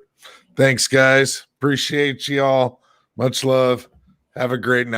Speaker 3: Thanks, guys. Appreciate y'all. Much love. Have a great night.